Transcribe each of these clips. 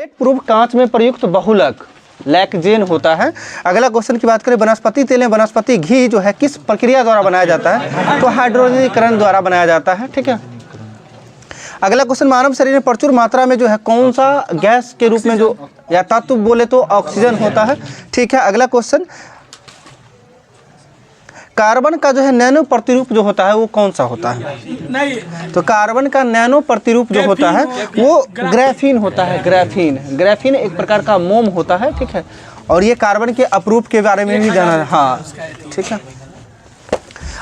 Bullet proof कांच में प्रयुक्त बहुलक लैक्जेन होता है। अगला क्वेश्चन की बात करें, वनस्पति तेल में वनस्पति घी जो है किस प्रक्रिया द्वारा बनाया जाता है? तो हाइड्रोजनीकरण द्वारा बनाया जाता है। ठीक है। अगला क्वेश्चन, मानव शरीर में प्रचुर मात्रा में जो है कौन सा गैस के रूप में जो या तत्व बोले तो ऑक्सीजन होता है। ठीक है। अगला क्वेश्चन, कार्बन का जो है नैनो प्रतिरूप जो होता है वो कौन सा होता है? तो कार्बन का नैनो प्रतिरूप जो होता है वो ग्राफीन होता है। ग्राफीन एक प्रकार का मोम होता है। ठीक है। और ये कार्बन के अपरूप के बारे में भी जाना है। हाँ, ठीक है।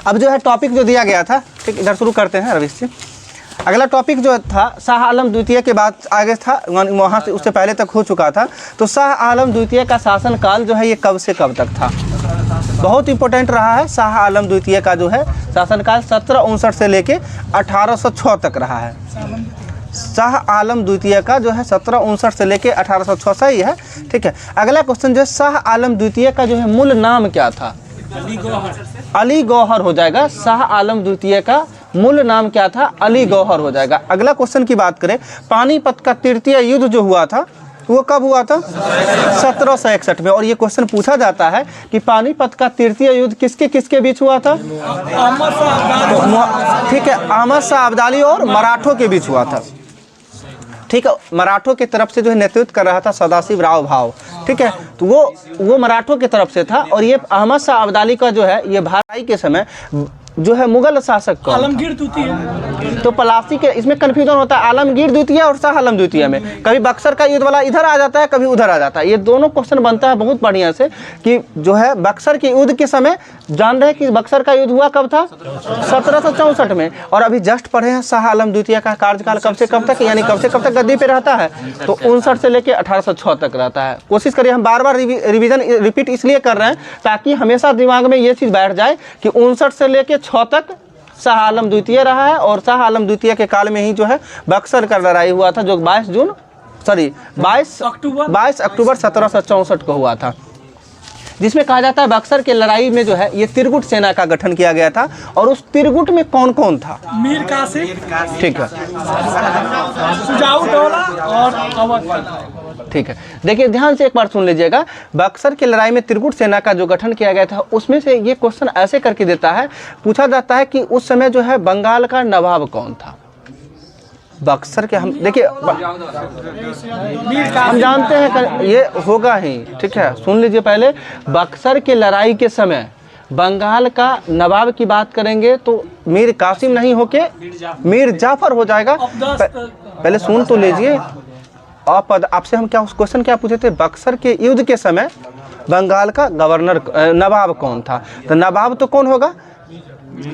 अब जो है टॉपिक जो दिया गया था, ठीक, इधर शुरू करते हैं रवीश जी। अगला टॉपिक जो था शाह आलम द्वितीय के बाद आगे था, वहाँ से उससे पहले तक हो चुका था। तो शाह आलम द्वितीय का शासनकाल जो है ये कब से कब तक था? बहुत इंपॉर्टेंट रहा है। शाह आलम द्वितीय का जो है शासनकाल 1759 से लेके 1806 तक रहा है। शाह आलम द्वितीय का जो है 1759 से लेके 1806 सही है। ठीक है। अगला क्वेश्चन जो है, शाह आलम द्वितीय का जो है मूल नाम क्या था? अली गौहर हो जाएगा। शाह आलम द्वितीय का मूल नाम क्या था? अली गौहर हो जाएगा। अगला क्वेश्चन की बात करें, पानीपत का तृतीय युद्ध जो हुआ था वो कब हुआ था? 1761 में। और ये क्वेश्चन पूछा जाता है कि पानीपत का तृतीय युद्ध किसके किसके बीच हुआ था? ठीक है, अहमद शाह अब्दाली और मराठों के बीच हुआ था। ठीक है। मराठों की तरफ से जो है नेतृत्व कर रहा था सदाशिव राव भाव। ठीक है। तो वो मराठों की तरफ से था। और ये अहमद शाह अब्दाली का जो है ये भाई के समय जो है मुगल शासक कौन? आलमगीर द्वितीय। तो पलासी के इसमें कंफ्यूजन होता है आलमगीर द्वितीय और शाह आलम द्वितीय में। कभी बक्सर का युद्ध वाला इधर आ जाता है, कभी उधर आ जाता है। ये दोनों क्वेश्चन बनता है बहुत बढ़िया से कि जो है बक्सर के युद्ध के समय जान रहे हैं कि बक्सर का युद्ध हुआ कब था? 1764 में। और अभी जस्ट पढ़े हैं शाह आलम द्वितीय का कार्यकाल कब से कब तक, यानी कब से कब तक गद्दी पे रहता है? तो 59 से लेके 1806 तक रहता है। कोशिश करिए, हम बार बार रिवीजन रिपीट इसलिए कर रहे हैं ताकि हमेशा दिमाग में ये चीज़ बैठ जाए कि 59 से लेके 6 तक शाह आलम द्वितीय रहा है। और शाह आलम द्वितीय के काल में ही जो है बक्सर का लड़ाई हुआ था जो 22 अक्टूबर 1764 को हुआ था, जिसमें कहा जाता है बक्सर के लड़ाई में जो है ये त्रिगुट सेना का गठन किया गया था। और उस त्रिगुट में कौन कौन था? मीर कासिम, ठीक है, सुजाउद्दौला और अवध। ठीक है। देखिए ध्यान से एक बार सुन लीजिएगा, बक्सर की लड़ाई में त्रिगुट सेना का जो गठन किया गया था उसमें से ये क्वेश्चन ऐसे करके देता है, पूछा जाता है कि उस समय जो है बंगाल का नवाब कौन था? बक्सर के हम देखिए हम जानते हैं ये होगा ही। ठीक है, सुन लीजिए पहले, बक्सर के लड़ाई के समय बंगाल का नवाब की बात करेंगे तो मीर कासिम नहीं होके मीर जाफर हो जाएगा। पहले सुन तो लीजिए। आपसे हम क्या उस क्वेश्चन क्या पूछे थे? बक्सर के युद्ध के समय बंगाल का गवर्नर नवाब कौन था? तो नवाब तो कौन होगा?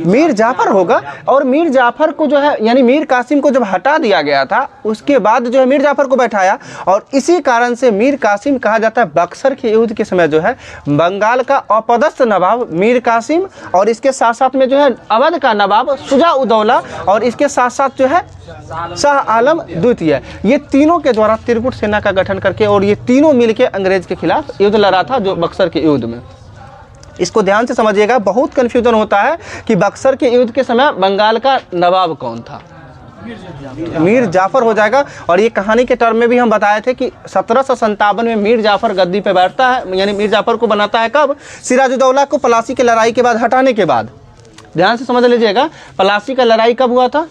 मीर जाफर होगा। और मीर जाफर को जो है यानी मीर कासिम को जब हटा दिया गया था उसके बाद जो है मीर जाफर को बैठाया। और इसी कारण से मीर कासिम कहा जाता है बक्सर के युद्ध के समय जो है बंगाल का अपदस्थ नवाब मीर कासिम, और इसके साथ साथ में जो है अवध का नवाब सुजाउद्दौला, और इसके साथ साथ जो है शाह आलम द्वितीय। ये तीनों के द्वारा त्रिगुट सेना का गठन करके और ये तीनों मिलके अंग्रेज के खिलाफ युद्ध लड़ा था जो बक्सर के युद्ध में। इसको ध्यान से समझिएगा, बहुत कन्फ्यूजन होता है कि बक्सर के युद्ध के समय बंगाल का नवाब कौन था? मीर जाफर हो जाएगा। और ये कहानी के टर्म में भी हम बताए थे कि 1757 में मीर जाफर गद्दी पे बैठता है, यानी मीर जाफर को बनाता है कब? सिराजुद्दौला को पलासी की लड़ाई के बाद हटाने के बाद। ध्यान से समझ लीजिएगा, पलासी का लड़ाई कब हुआ था?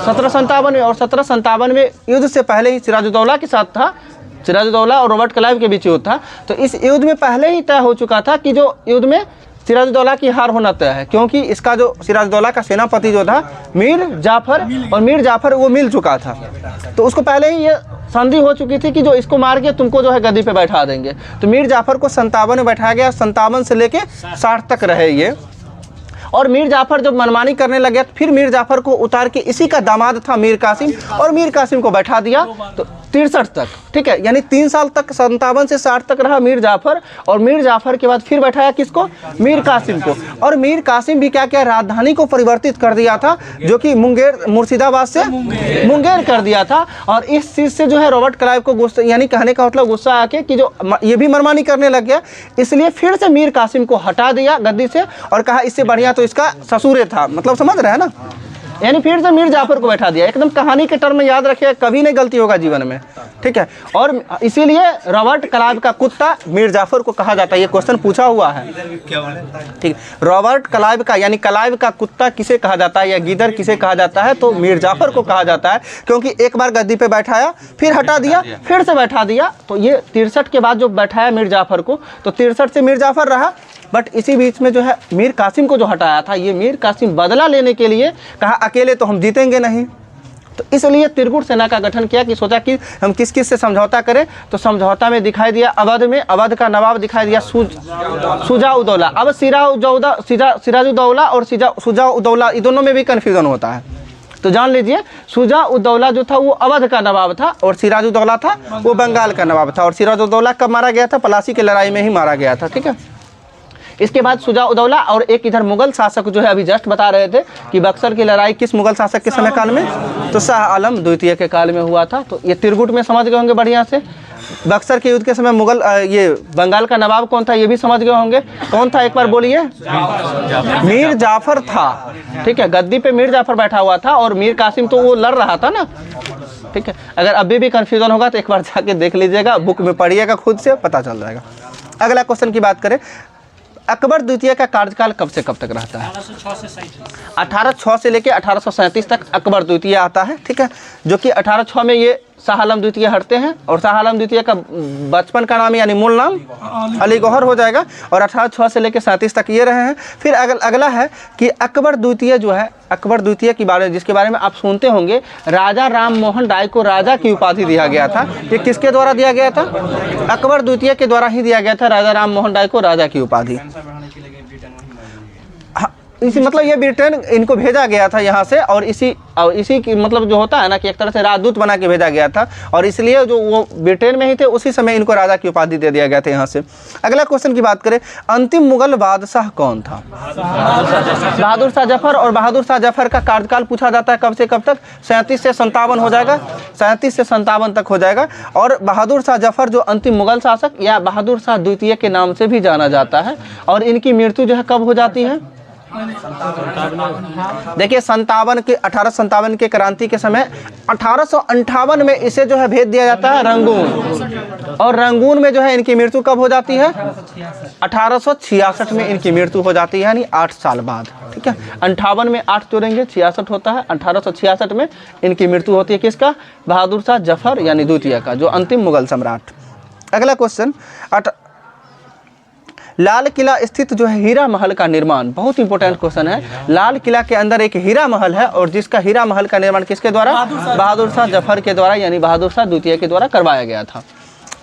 1757 में। और 1757 में युद्ध से पहले ही सिराजुद्दौला के साथ था, सिराजुद्दौला और रॉबर्ट क्लाइव के बीच युद्ध था। तो इस युद्ध में पहले ही तय हो चुका था कि जो युद्ध में सिराजुद्दौला की हार होना तय है, क्योंकि इसका जो सिराजुद्दौला का सेनापति जो था मीर जाफर, और मीर जाफर वो मिल चुका था। तो उसको पहले ही ये संधि हो चुकी थी कि जो इसको मार के तुमको जो है गद्दी पे बैठा देंगे। तो मीर जाफर को 57 में बैठाया गया, 57 से लेके 60 तक रहे ये। और मीर जाफर जब मनमानी करने लगे फिर मीर जाफर को उतार के इसी का दामाद था मीर कासिम, और मीर कासिम को बैठा दिया तो 63 तक। ठीक है, यानी 3 साल तक 57 से 60 तक रहा मीर जाफर। और मीर जाफर के बाद फिर बैठाया किसको? मीर कासिम को। और मीर कासिम भी क्या क्या राजधानी को परिवर्तित कर दिया था, जो कि मुंगेर, मुर्शिदाबाद से मुंगेर कर दिया था। और इस चीज़ से जो है रॉबर्ट क्लाइव को गुस्सा, यानी कहने का मतलब गुस्सा आके कि जो ये भी मनमानी करने लग गया, इसलिए फिर से मीर कासिम को हटा दिया गद्दी से और कहा इससे बढ़िया तो इसका ससुरे था। मतलब समझ रहे हैं ना? यानी फिर से मीर जाफर को बैठा दिया। एकदम कहानी के टर्म में याद रखिए, कभी नहीं गलती होगा जीवन में, ठीक है। और इसीलिए रॉबर्ट क्लाइव का कुत्ता मीर जाफर को कहा जाता है, ये क्वेश्चन पूछा हुआ है, ठीक। रॉबर्ट क्लाइव का यानी क्लाइव का कुत्ता किसे कहा जाता है या गीदड़ किसे कहा जाता है, तो मीर जाफर को कहा जाता है, क्योंकि एक बार गद्दी पे बैठाया, फिर हटा दिया, फिर से बैठा दिया। तो ये 63 के बाद जो बैठाया मीर जाफर को, तो 63 से मीर जाफर रहा, बट इसी बीच में जो है मीर कासिम को जो हटाया था, ये मीर कासिम बदला लेने के लिए कहा अकेले तो हम जीतेंगे नहीं, तो इसलिए त्रिगुट सेना का गठन किया कि सोचा कि हम किस किस से समझौता करें। तो समझौता में दिखाई दिया अवध में, अवध का नवाब दिखाई दिया शुजा-उद-दौला। अब सिराजुद्दौला और शुजा-उद-दौला ये दोनों में भी कन्फ्यूजन होता है, तो जान लीजिए शुजा-उद-दौला जो था वो अवध का नवाब था और सिराजुद्दौला था वो बंगाल का नवाब था। और सिराजुद्दौला कब मारा गया था? प्लासी की लड़ाई में ही मारा गया था, ठीक है। इसके बाद शुजा-उद-दौला और एक इधर मुगल शासक जो है, अभी जस्ट बता रहे थे कि बक्सर की लड़ाई किस मुगल शासक के समय काल में, तो शाह आलम द्वितीय के काल में हुआ था। तो ये त्रिगुट में समझ गए होंगे बढ़िया से। बक्सर के युद्ध के समय मुगल ये बंगाल का नवाब कौन था ये भी समझ गए होंगे। कौन था एक बार बोलिए? मीर जाफर था, ठीक है। गद्दी पे मीर जाफर बैठा हुआ था और मीर कासिम तो वो लड़ रहा था ना, ठीक है। अगर अभी भी कन्फ्यूजन होगा तो एक बार जाके देख लीजिएगा, बुक में पढ़िएगा, खुद से पता चल जाएगा। अगला क्वेश्चन की बात करें, अकबर द्वितीय का कार्यकाल कब से कब तक रहता है? 1806 से लेके 1837 तक अकबर द्वितीय आता है, ठीक है। जो कि 1806 में ये शाह आलम द्वितीय हटते हैं और शाह आलम द्वितीय का बचपन का नाम यानी मूल नाम अली गौहर हो जाएगा और 1806 से लेके 37 तक ये रहे हैं। फिर अगला है कि अकबर द्वितीय जो है, अकबर द्वितीय के बारे में जिसके बारे में आप सुनते होंगे, राजा राम मोहन राय को राजा की उपाधि दिया गया था। ये किसके द्वारा दिया गया था? अकबर द्वितीय के द्वारा ही दिया गया था राजा राम मोहन राय को राजा की उपाधि। इसी मतलब ये ब्रिटेन इनको भेजा गया था यहाँ से और इसी की मतलब जो होता है ना कि एक तरह से राजदूत बना के भेजा गया था और इसलिए जो वो ब्रिटेन में ही थे उसी समय इनको राजा की उपाधि दे दिया गया था यहाँ से। अगला क्वेश्चन की बात करें, अंतिम मुगल बादशाह कौन था? बहादुर शाह जफर। और बहादुर शाह जफर का कार्यकाल पूछा जाता है कब से कब तक? 37 से 57 हो जाएगा, 37 से 57 तक हो जाएगा। और बहादुर शाह जफर जो अंतिम मुगल शासक या बहादुर शाह द्वितीय के नाम से भी जाना जाता है। और इनकी मृत्यु जो है कब हो जाती है? देखिए 1857 के क्रांति के समय 1858 में इसे जो है भेज दिया जाता है रंगून, और रंगून में जो है इनकी मृत्यु कब हो जाती है? 1866 में इनकी मृत्यु हो जाती है, यानी 8 साल बाद, ठीक है। 58 में 8 जोड़ेंगे 66 होता है। 1866 में इनकी मृत्यु होती है किसका? बहादुर शाह जफर यानी द्वितीय का, जो अंतिम मुगल सम्राट। अगला क्वेश्चन, लाल किला स्थित जो है हीरा महल का निर्माण, बहुत इंपॉर्टेंट क्वेश्चन है। लाल किला के अंदर एक हीरा महल है और जिसका हीरा महल का निर्माण किसके द्वारा? बहादुर शाह जफर के द्वारा यानी बहादुर शाह द्वितीय के द्वारा करवाया गया था।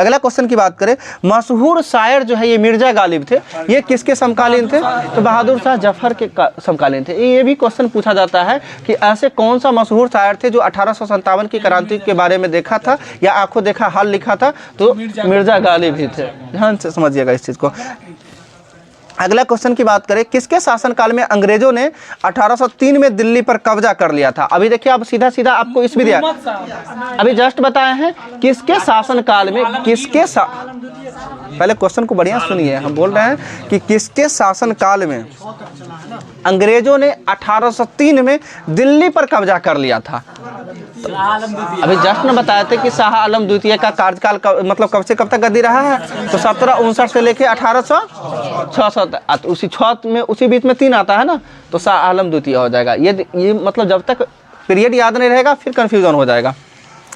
अगला क्वेश्चन की बात करें, मशहूर शायर जो है ये मिर्जा गालिब थे, ये किसके समकालीन थे? तो बहादुर शाह जफर के समकालीन थे। ये भी क्वेश्चन पूछा जाता है कि ऐसे कौन सा मशहूर शायर थे जो 1857 की क्रांति के बारे में देखा था या आंखों देखा हाल लिखा था? तो मिर्जा गालिब ही थे। ध्यान से समझिएगा इस चीज़ को। अगला क्वेश्चन की बात करें, किसके शासनकाल में अंग्रेजों ने 1803 में दिल्ली पर कब्जा कर लिया था? अभी देखिए अब सीधा सीधा आपको इस भी दिया, अभी जस्ट बताए हैं किसके शासनकाल में, पहले क्वेश्चन को बढ़िया सुनिए। हम बोल रहे हैं कि किसके शासनकाल में अंग्रेजों ने 1803 में दिल्ली पर कब्जा कर लिया था? तो अभी जस्ट न बताए थे कि शाह आलम द्वितीय का कार्यकाल मतलब कब से कब तक गद्दी रहा है? तो 1759 से लेके 1866, उसी 6 में उसी बीच में 3 आता है ना, तो शाह आलम द्वितीय हो जाएगा। ये मतलब जब तक पीरियड याद नहीं रहेगा फिर कंफ्यूजन हो जाएगा।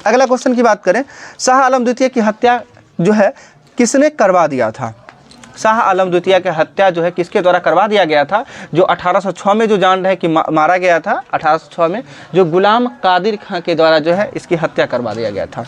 अगला क्वेश्चन की बात करें, शाह आलम द्वितीय की हत्या जो है किसने करवा दिया था? शाह आलम द्वितीय की हत्या जो है किसके द्वारा करवा दिया गया था? जो 1806 में जो जान रहे कि मारा गया था, 1806 में जो गुलाम कादिर खां के द्वारा जो है इसकी हत्या करवा दिया गया था।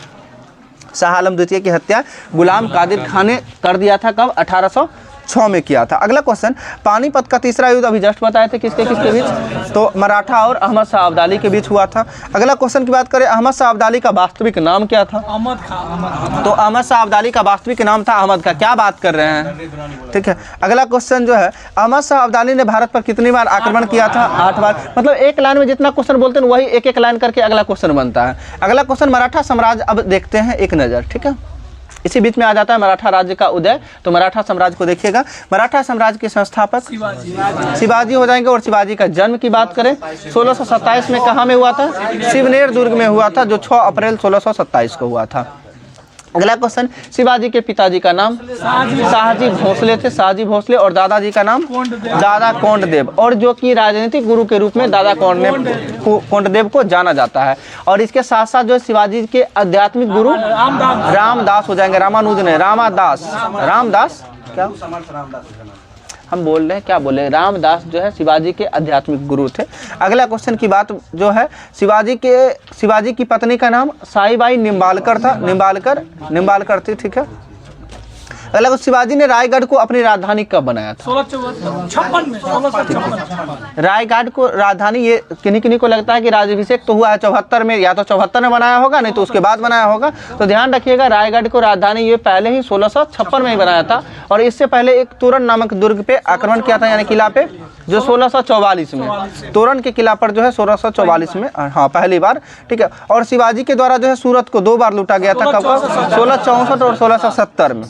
शाह आलम द्वितीय की हत्या गुलाम कादिर खां ने कर दिया था, कब? 1806 में किया था। अगला क्वेश्चन, पानीपत का तीसरा युद्ध अभी जस्ट बताए थे किसके बीच? तो मराठा और अहमद शाह अब्दाली के बीच हुआ था। अगला क्वेश्चन की बात करें, अहमद शाह अब्दाली का वास्तविक नाम क्या था? अहमद खां। तो अहमद शाह अब्दाली का वास्तविक नाम था अहमद खां। क्या बात कर रहे हैं, ठीक है। अगला क्वेश्चन जो है, अहमद शाह अब्दाली ने भारत पर कितनी बार आक्रमण किया था? 8 बार। मतलब एक लाइन में जितना क्वेश्चन बोलते हैं वही एक एक लाइन करके अगला क्वेश्चन बनता है। अगला क्वेश्चन, मराठा साम्राज्य अब देखते हैं एक नज़र, ठीक है। इसी बीच में आ जाता है मराठा राज्य का उदय। तो मराठा साम्राज्य को देखिएगा, मराठा साम्राज्य के संस्थापक शिवाजी हो जाएंगे। और शिवाजी का जन्म की बात करें 1627 में कहाँ में हुआ था? शिवनेर दुर्ग में हुआ था, जो 6 अप्रैल 1627 को हुआ था। अगला क्वेश्चन, शिवाजी के पिताजी का नाम शाहजी भोसले थे, शाहजी भोसले। और दादाजी का नाम दादा कोंडदेव, और जो कि राजनीतिक गुरु के रूप में दादा कोंडदेव को जाना जाता है। और इसके साथ साथ जो शिवाजी के आध्यात्मिक गुरु रामदास हो जाएंगे, रामानुज ने रामदास क्या हम बोल रहे हैं, क्या बोले, रामदास जो है शिवाजी के आध्यात्मिक गुरु थे। अगला क्वेश्चन की बात जो है, शिवाजी की पत्नी का नाम साईबाई निम्बालकर था, निम्बालकर थी, ठीक है। अगला क्वेश्चन, शिवाजी ने रायगढ़ को अपनी राजधानी कब बनाया था? 1656 में, 1656। रायगढ़ को राजधानी, ये किन्हीं को लगता है कि राज्याभिषेक तो हुआ है 74 में, या तो 74 में बनाया होगा, नहीं तो उसके बाद बनाया होगा। तो ध्यान रखिएगा, रायगढ़ को राजधानी ये पहले ही 1656 में ही बनाया था। और इससे पहले एक तोरण नामक दुर्ग पे आक्रमण किया था, यानी किला पे, जो 1644 में, तोरण के किला पर जो है 1644 में, हाँ पहली बार, ठीक है। और शिवाजी के द्वारा जो है सूरत को 2 बार लूटा गया था, कब? 1664 और 1670 में,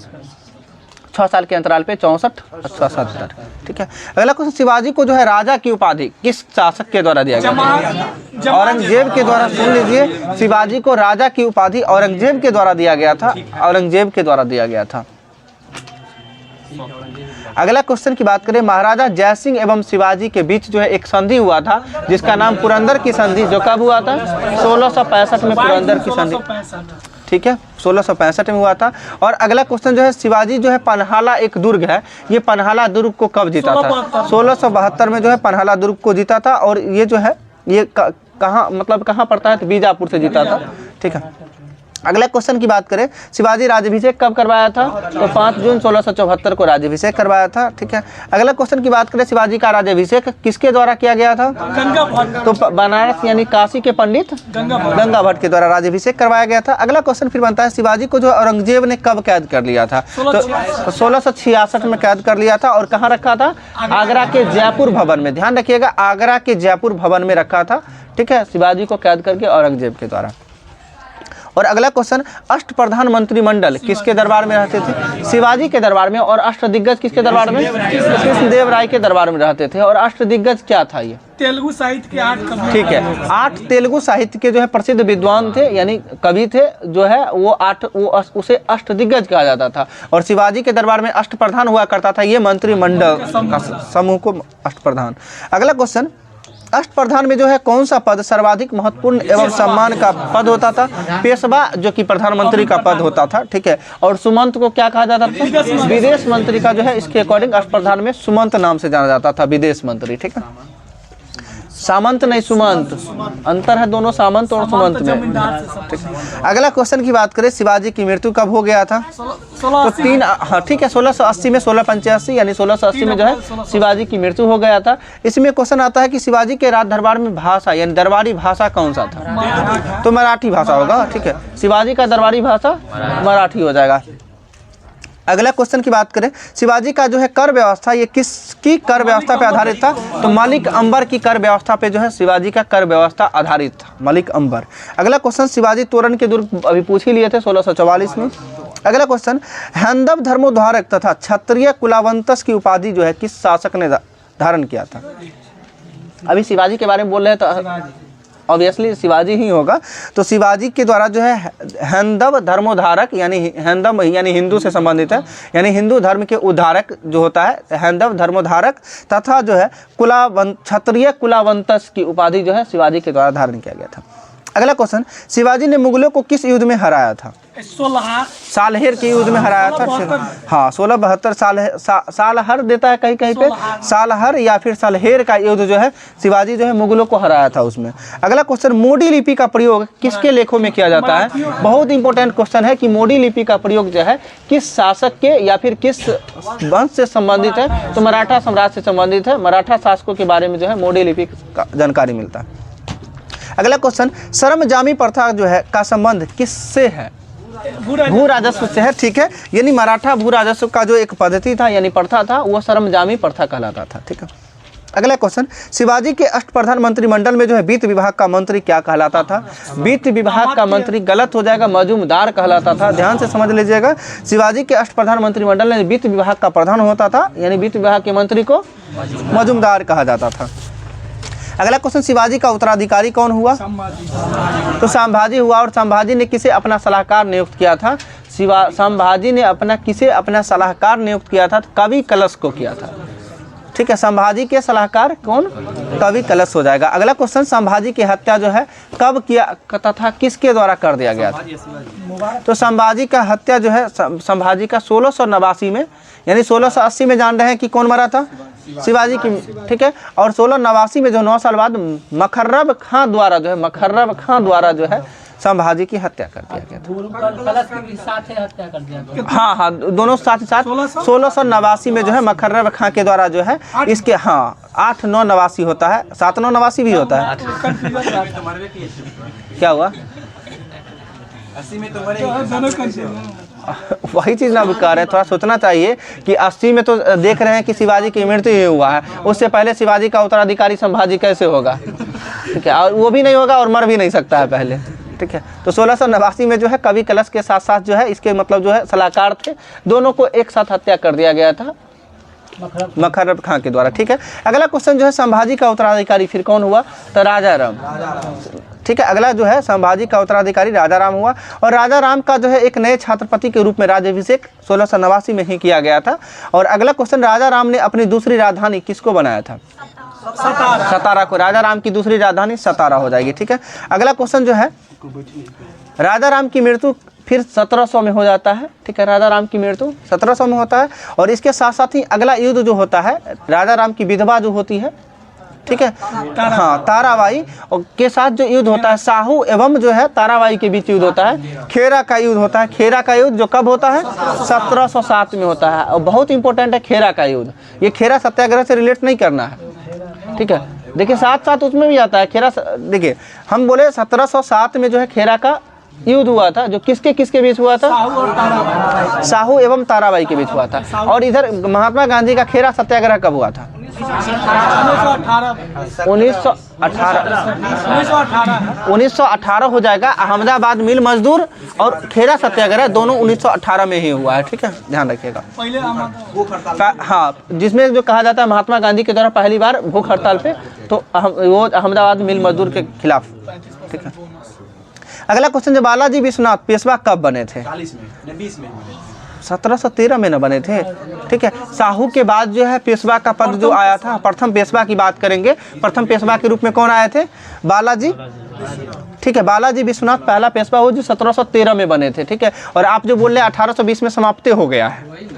6 साल के अंतराल पे, 64 और 76, ठीक है। अगला क्वेश्चन, शिवाजी को जो है राजा की उपाधि किस शासक के द्वारा दिया गया? औरंगजेब के द्वारा। सुन लीजिए, शिवाजी को राजा की उपाधि औरंगजेब के द्वारा दिया गया था, औरंगजेब के द्वारा दिया गया था। अगला क्वेश्चन की बात करें, महाराजा जयसिंह एवं शिवाजी के बीच जो है एक संधि हुआ था, जिसका नाम पुरंदर की संधि, जो कब हुआ था? 1665 में पुरंदर की संधि, ठीक है, 1665 में हुआ था। और अगला क्वेश्चन जो है, शिवाजी जो है पन्हाला एक दुर्ग है, ये पन्हाला दुर्ग को कब जीता था? 1672 में जो है पन्हाला दुर्ग को जीता था। और ये जो है ये कहाँ, मतलब कहाँ पड़ता है? तो बीजापुर से जीता था, ठीक है। अगला क्वेश्चन की बात करें, शिवाजी राज्याभिषेक कब करवाया था? तो 5 जून 1674 को राज्याभिषेक करवाया था, ठीक है। अगला क्वेश्चन की बात करें, शिवाजी का राज्याभिषेक किसके द्वारा किया गया था? गंगा भट्ट। तो बनारस यानी काशी के पंडित गंगा भट्ट के द्वारा राज्याभिषेक करवाया गया था। अगला क्वेश्चन फिर बनता है, शिवाजी को जो औरंगजेब ने कब कैद कर लिया था? तो 1666 में कैद कर लिया था। और कहाँ रखा था? आगरा के जयपुर भवन में। ध्यान रखिएगा, आगरा के जयपुर भवन में रखा था, ठीक है, शिवाजी को कैद करके औरंगजेब के द्वारा। और अगला क्वेश्चन, अष्टप्रधान मंत्रिमंडल किसके दरबार में रहते थे? शिवाजी के दरबार में। और अष्टदिग्गज किसके दरबार में? कृष्णदेव राय के दरबार में रहते थे। और अष्टदिग्गज क्या था? ये तेलुगु साहित्य के 8 कवि, ठीक है, 8 तेलुगु साहित्य के जो है प्रसिद्ध विद्वान थे, यानी कवि थे, जो है वो उसे अष्टदिग्गज कहा जाता था। और शिवाजी के दरबार में अष्टप्रधान हुआ करता था, ये मंत्रिमंडल का समूह को अष्टप्रधान। अगला क्वेश्चन, अष्टप्रधान में जो है कौन सा पद सर्वाधिक महत्वपूर्ण एवं सम्मान का पद होता था? पेशवा, जो कि प्रधानमंत्री का पद होता था, ठीक है। और सुमंत को क्या कहा जाता था? विदेश मंत्री का जो है, इसके अकॉर्डिंग अष्टप्रधान में सुमंत नाम से जाना जाता था, विदेश मंत्री, ठीक है। सामंत नहीं, सुमंत, अंतर है दोनों सामंत और सुमंत में, ठीक है। अगला क्वेश्चन की बात करें, शिवाजी की मृत्यु कब हो गया था? तो 3, हाँ ठीक है, 1680 में, 1685 यानी 1680 में जो है शिवाजी की मृत्यु हो गया था। इसमें क्वेश्चन आता है कि शिवाजी के राज दरबार में भाषा यानी दरबारी भाषा कौन सा था? तो मराठी भाषा होगा, ठीक है, शिवाजी का दरबारी भाषा मराठी हो जाएगा। अगला क्वेश्चन की बात करें, शिवाजी का जो है कर व्यवस्था, ये किसकी कर व्यवस्था पे आधारित था? तो मलिक अंबर की कर व्यवस्था पे जो है शिवाजी का कर व्यवस्था आधारित था, मलिक अंबर। अगला क्वेश्चन, शिवाजी तोरण के दुर्ग अभी पूछ ही लिए थे 1644 में। अगला क्वेश्चन, हैंदव धर्मोद्धारक तथा क्षत्रिय कुलावंतस की उपाधि जो है किस शासक ने धारण किया था? अभी शिवाजी के बारे में बोल रहे हैं तो ऑब्वियसली शिवाजी ही होगा। तो शिवाजी के द्वारा जो है हैंदव धर्मोद्धारक, यानी हैंदव यानी हिंदू से संबंधित है, यानी हिंदू धर्म के उद्धारक जो होता है, हैंदव धर्मोद्धारक तथा जो है क्षत्रिय कुलावंतस की उपाधि जो है शिवाजी के द्वारा धारण किया गया था। अगला क्वेश्चन, शिवाजी ने मुगलों को किस युद्ध में हराया था? सालहेर के युद्ध में हराया था, हाँ 1672 सालहर देता है कहीं कहीं पे, सालहर या फिर सालहेर का युद्ध जो है शिवाजी जो है मुगलों को हराया था उसमें। अगला क्वेश्चन, मोडी लिपि का प्रयोग किसके लेखों में किया जाता है? बहुत इंपॉर्टेंट क्वेश्चन है कि मोडी लिपि का प्रयोग जो है किस शासक के या फिर किस वंश से संबंधित है? तो मराठा साम्राज्य से संबंधित है, मराठा शासकों के बारे में जो है मोडी लिपि का जानकारी मिलता है। अगला क्वेश्चन, सरमजामी प्रथा जो है का संबंध किससे है? भू राजस्व से है, ठीक है, यानी मराठा भू राजस्व का जो एक पद्धति था यानी प्रथा था वो सरमजामी प्रथा कहलाता था, ठीक है। अगला क्वेश्चन, शिवाजी के अष्टप्रधान मंत्रिमंडल में जो है वित्त विभाग का मंत्री क्या कहलाता था? वित्त विभाग का मंत्री गलत हो जाएगा, मजूमदार कहलाता था। ध्यान से समझ लीजिएगा, शिवाजी के अष्टप्रधान मंत्रिमंडल में वित्त विभाग का प्रधान होता था, यानी वित्त विभाग के मंत्री को मजूमदार कहा जाता था। अगला क्वेश्चन, शिवाजी का उत्तराधिकारी कौन हुआ? तो संभाजी हुआ। और संभाजी ने किसे अपना सलाहकार नियुक्त किया था? संभाजी ने किसे अपना सलाहकार नियुक्त किया था? कवि कलश को किया था। ठीक है, संभाजी के सलाहकार कौन? कवि कलश हो जाएगा। अगला क्वेश्चन, संभाजी की हत्या जो है कब किया तथा किसके द्वारा कर दिया गया था? तो संभाजी का हत्या जो है संभाजी का 1689 में, यानी 1680 में जान रहे हैं कि कौन मरा था? शिवाजी की। ठीक है, और 1689 में जो 9 साल बाद मखर्रब खां द्वारा जो है संभाजी की हत्या कर दिया गया था। हाँ हाँ, दोनों साथ ही साथ 1689 में जो है मखर्रब खां के द्वारा जो है इसके 8-9 नवासी होता है, 7-9 नवासी भी होता है। क्या हुआ? 80 में तो वही चीज़ ना कह रहे हैं, थोड़ा सोचना चाहिए कि 80 में तो देख रहे हैं कि शिवाजी की मृत्यु ही हुआ है, उससे पहले शिवाजी का उत्तराधिकारी संभाजी कैसे होगा? ठीक है, और वो भी नहीं होगा और मर भी नहीं सकता है पहले। ठीक है, तो 1689 में जो है कवि कलश के साथ साथ जो है इसके मतलब जो है सलाहकार थे, दोनों को एक साथ हत्या कर दिया गया था मखर्रब खां के द्वारा। ठीक है, अगला क्वेश्चन जो है संभाजी का उत्तराधिकारी फिर कौन हुआ? तो राजा राम। ठीक है, अगला जो है संभाजी का उत्तराधिकारी राजा राम हुआ। और राजा राम का जो है एक नए छत्रपति के रूप में राज्याभिषेक 1689 में ही किया गया था। और अगला क्वेश्चन, राजा राम ने अपनी दूसरी राजधानी किसको बनाया था? सतारा को। राजा राम की दूसरी राजधानी सतारा हो जाएगी। ठीक है, अगला क्वेश्चन जो है, राजा राम की मृत्यु फिर 1700 में हो जाता है। ठीक है, राजा राम की मृत्यु 1700 में होता है। और इसके साथ साथ ही अगला युद्ध जो होता है, राजा राम की विधवा जो होती है, ठीक है, हाँ, ताराबाई के साथ जो युद्ध होता है, साहू एवं जो है ताराबाई के बीच युद्ध होता है, खेरा का युद्ध होता है। खेरा का युद्ध जो कब होता है? 1707 में होता है। और बहुत इंपॉर्टेंट है खेरा का युद्ध, ये खेरा सत्याग्रह से रिलेट नहीं करना है। ठीक है, देखिए साथ साथ उसमें भी आता है खेरा। देखिए हम बोले 1707 में जो है खेरा का युद्ध हुआ था, जो किसके किसके बीच हुआ था? साहू एवं ताराबाई के बीच हुआ था। और इधर महात्मा गांधी का खेरा सत्याग्रह कब हुआ था? 1918 हो जाएगा। अहमदाबाद मिल मजदूर और खेरा सत्याग्रह दोनों 1918 में ही हुआ है। ठीक है, ध्यान रखिएगा। हाँ, जिसमें जो कहा जाता है महात्मा गांधी के द्वारा पहली बार भूख हड़ताल पे, तो वो अहमदाबाद मिल मजदूर के खिलाफ। ठीक है, अगला क्वेश्चन, जो बालाजी विश्वनाथ पेशवा कब बने थे? 1713 में न बने थे। ठीक है, साहू के बाद जो है पेशवा का पद जो आया था, प्रथम पेशवा की बात करेंगे। प्रथम पेशवा के रूप में कौन आए थे? बालाजी। ठीक है, बालाजी विश्वनाथ पहला पेशवा हो जो 1713 में बने थे। ठीक है, और आप जो बोल रहे हैं 1820 में समाप्त हो गया है।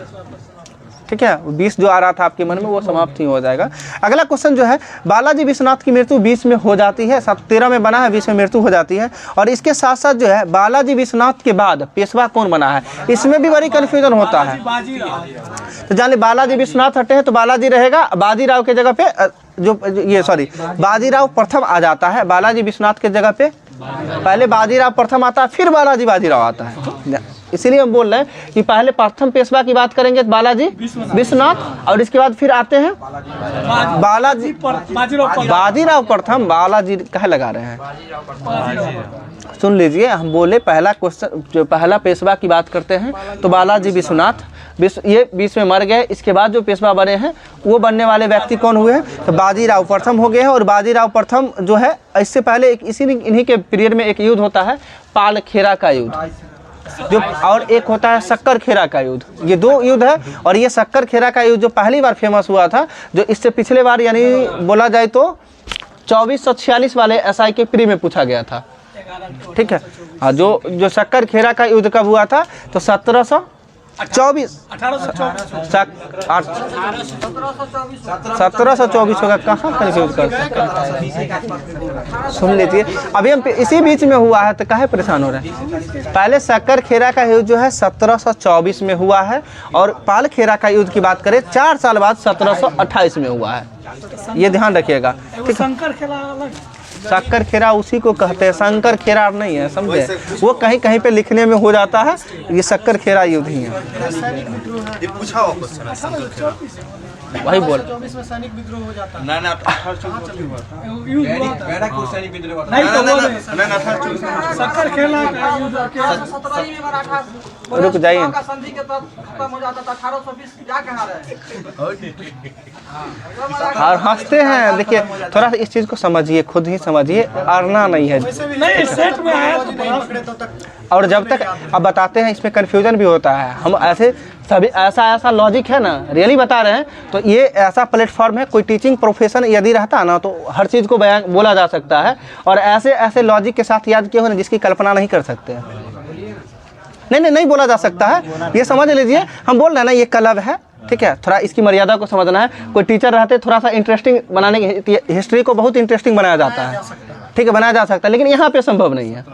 ठीक है, 20 जो आ रहा था आपके मन में वो समाप्त ही हो जाएगा। अगला क्वेश्चन जो है, बालाजी विश्वनाथ की मृत्यु 20 में हो जाती है। 13 में बना है, 20 में मृत्यु हो जाती है। और इसके साथ साथ जो है बालाजी विश्वनाथ के बाद पेशवा कौन बना है, इसमें भी बड़ी कन्फ्यूजन होता है। तो जान ले, बालाजी विश्वनाथ हटे हैं तो बालाजी रहेगा, बाजीराव के जगह पे बाजीराव प्रथम आ जाता है। बालाजी विश्वनाथ के जगह पे पहले बाजीराव प्रथम आता है, फिर बाजीराव आता है। इसीलिए हम बोल रहे हैं कि पहले प्रथम पेशवा की बात करेंगे तो बालाजी विश्वनाथ, और इसके बाद फिर आते हैं बाजीराव प्रथम। बालाजी कहे लगा रहे हैं, सुन लीजिए। हम बोले पहला क्वेश्चन, जो पहला पेशवा की बात करते हैं तो बालाजी विश्वनाथ, ये 20 में मर गए। इसके बाद जो पेशवा बने हैं वो बनने वाले व्यक्ति कौन हुए हैं? तो बाजीराव प्रथम हो गए हैं। और बाजीराव प्रथम जो है, इससे पहले इन्हीं के पीरियड में एक युद्ध होता है, पाल खेरा का युद्ध, जो और एक होता है शक्कर खेरा का युद्ध। ये दो युद्ध है। और ये शक्कर खेरा का युद्ध जो पहली बार फेमस हुआ था, जो इससे पिछले बार यानी बोला जाए तो 2446 वाले SI के प्री में पूछा गया था। ठीक है, हाँ, जो शक्कर खेरा का युद्ध कब हुआ था? तो 1724 1724 होगा। कहाँ कन्फ्यूज कर सकते, सुन लीजिए। अभी हम इसी बीच में हुआ है तो काहे परेशान हो रहे हैं? पहले शक्कर खेरा का युद्ध जो है 1724 में हुआ है। और पाल खेरा का युद्ध की बात करें 4 साल बाद 1728 में हुआ है। ये ध्यान रखिएगा। ठीक है, शक्कर खेरा उसी को कहते हैं, शंकर खेरा नहीं है, समझे? वो कहीं कहीं पे लिखने में हो जाता है, ये शक्कर खेरा युद्ध ही है। वही बोल। 24 में सैनिक विद्रोह हो जाता है। ना 1824 में हुआ था। युद्ध हुआ था। गैड़ा को सैनिक विद्रोह हुआ था। नहीं तो वो नहीं। ना 1824 में सक्कर खेला का युद्ध के 17 में मराठा रुक जाइए। का संधि के तहत खत्म हो जाता था। 1820 क्या कहा रहे और हंसते हैं। देखिए थोड़ा सा इस चीज़ को समझिए, खुद ही समझिए, अड़ना नहीं है। नहीं सेट में है तो और जब तक अब बताते हैं इसमें कन्फ्यूजन भी होता है। हम ऐसे सभी ऐसा लॉजिक है ना, रियली बता रहे हैं। तो ये ऐसा प्लेटफॉर्म है, कोई टीचिंग प्रोफेशन यदि रहता ना तो हर चीज़ को बयान बोला जा सकता है। और ऐसे लॉजिक के साथ याद किए हो ना जिसकी कल्पना नहीं कर सकते हैं। नहीं बोला जा सकता है। ये समझ लीजिए, हम बोल रहे हैं ना ये क्लब है, ठीक है। थोड़ा इसकी मर्यादा को समझना है। कोई टीचर रहते थोड़ा सा इंटरेस्टिंग बनाने की, हिस्ट्री को बहुत इंटरेस्टिंग बनाया जाता है, ठीक है, बनाया जा सकता है। लेकिन यहाँ पे संभव नहीं है,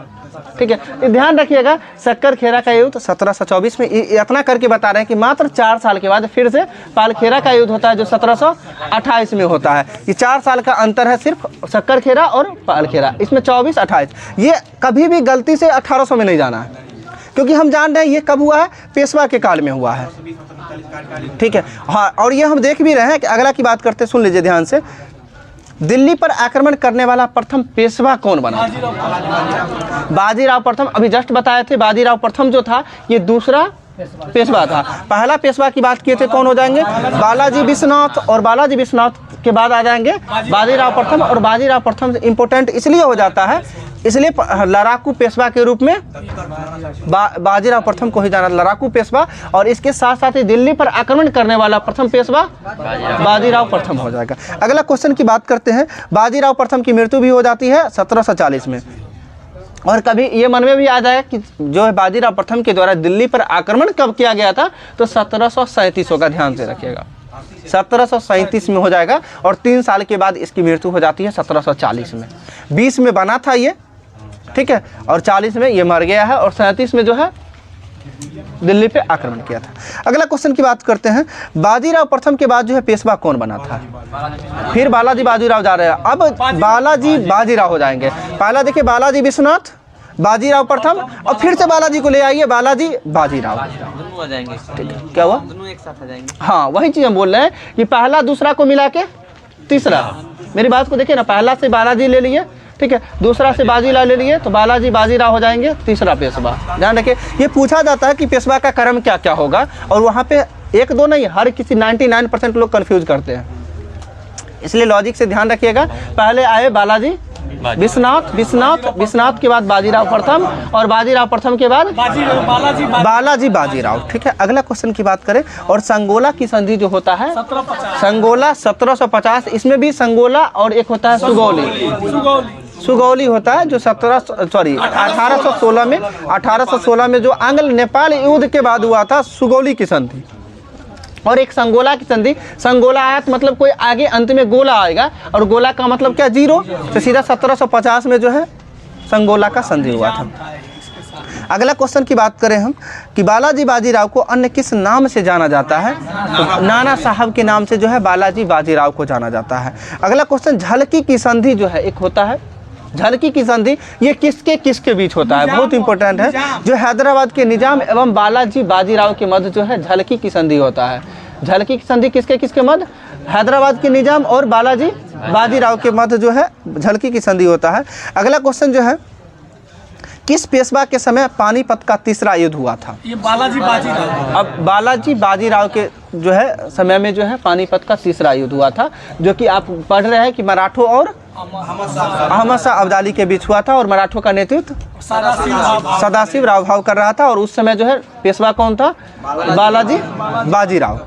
ठीक है। ध्यान रखिएगा, सक्कर खेरा का युद्ध 1724 में इतना करके बता रहे हैं कि मात्र 4 साल के बाद फिर से पालखेरा का युद्ध होता है जो 1728 में होता है। ये 4 साल का अंतर है सिर्फ सक्कर खेरा और पालखेरा। इसमें 24-28 ये कभी भी गलती से 1800 में नहीं जाना है, क्योंकि हम जान रहे हैं ये कब हुआ है, पेशवा के काल में हुआ है, ठीक है। हाँ, और ये हम देख भी रहे हैं कि अगला की बात करते, सुन लीजिए ध्यान से। दिल्ली पर आक्रमण करने वाला प्रथम पेशवा कौन बना? बाजीराव प्रथम। अभी जस्ट बताए थे, बाजीराव प्रथम जो था ये दूसरा पेशवा था। पहला पेशवा की बात किए थे, कौन हो जाएंगे? बालाजी विश्वनाथ। और बालाजी विश्वनाथ के बाद आ जाएंगे बाजीराव प्रथम। और बाजीराव प्रथम इम्पोर्टेंट इसलिए हो जाता है, इसलिए लड़ाकू पेशवा के रूप में बाजीराव प्रथम को ही जाना लड़ाकू पेशवा। और इसके साथ साथ ही दिल्ली पर आक्रमण करने वाला प्रथम पेशवा बाजीराव प्रथम हो जाएगा। अगला क्वेश्चन की बात करते हैं। बाजीराव प्रथम की मृत्यु भी हो जाती है 1740 में। और कभी ये मन में भी आ जाए कि जो है बाजीराव प्रथम के द्वारा दिल्ली पर आक्रमण कब किया गया था, तो 1737 होगा, ध्यान से रखिएगा। 1737 में हो जाएगा। और 3 साल के बाद इसकी मृत्यु हो जाती है 1740 में। 20 में बना था ये, ठीक है, और 40 में ये मर गया है। और 37 में जो है दिल्ली पे आक्रमण किया था। अगला क्वेश्चन की बात करते हैं। बाजीराव प्रथम के बाद जो है पेशवा कौन बना था? फिर बालाजी बाजीराव जा रहे हैं। अब बालाजी बाजीराव हो जाएंगे। पहला देखिए बालाजी विश्वनाथ, बाजीराव प्रथम, और फिर से बालाजी को ले आइए, बालाजी बाजीराव, दोनों आ जाएंगे। ठीक है। क्या हुआ? दोनों एक साथ आ जाएंगे। हाँ, वही चीज़ हम बोल रहे हैं कि पहला दूसरा को मिला के तीसरा। मेरी बात को देखिए ना, पहला से बालाजी ले लिए, ठीक है, दूसरा से बाजीराव ले लिए, तो बालाजी बाजीराव हो जाएंगे, तीसरा पेशवा। ध्यान रखिए, ये पूछा जाता है कि पेशवा का कर्म क्या क्या होगा, और वहाँ पे 1-2 नहीं, हर किसी 99% लोग कंफ्यूज करते हैं। इसलिए लॉजिक से ध्यान रखिएगा। पहले आए बालाजी विश्वनाथ के बाद बाजीराव प्रथम, और बाजीराव प्रथम के बाद बालाजी बाजीराव, ठीक है। अगला क्वेश्चन की बात करें, और संगोला की संधि जो होता है, संगोला 1750, इसमें भी संगोला और एक होता है सुगौली होता है, जो 1816 में जो आंग्ल नेपाल युद्ध के बाद हुआ था, सुगौली की संधि। और एक संगोला की संधि। संगोला आया तो मतलब कोई आगे अंत में गोला आएगा, और गोला का मतलब क्या? 0। तो सीधा 1750 में जो है संगोला का संधि हुआ था। अगला क्वेश्चन की बात करें हम कि बालाजी बाजीराव को अन्य किस नाम से जाना जाता है? तो नाना साहब के नाम से जो है बालाजी बाजीराव को जाना जाता है। अगला क्वेश्चन, झलकी की संधि जो है एक होता है, झलकी की संधि ये किसके बीच होता है? बहुत इंपॉर्टेंट है। जो हैदराबाद के निजाम एवं बालाजी बाजीराव के मध्य जो है झलकी की संधि होता है। झलकी की संधि किसके मध्य? हैदराबाद के निजाम और बालाजी बाजीराव के मध्य जो है झलकी की संधि होता है। अगला क्वेश्चन जो है, किस पेशवा के समय पानीपत का तीसरा युद्ध हुआ था? ये बालाजी बाजीराव। अब बालाजी बाजीराव के जो है समय में जो है पानीपत का तीसरा युद्ध हुआ था, जो कि आप पढ़ रहे हैं कि मराठों और अहमद शाह अब्दाली के बीच हुआ था। और मराठों का नेतृत्व सदाशिव राव भाव कर रहा था। और उस समय जो है पेशवा कौन था? बालाजी बाजीराव।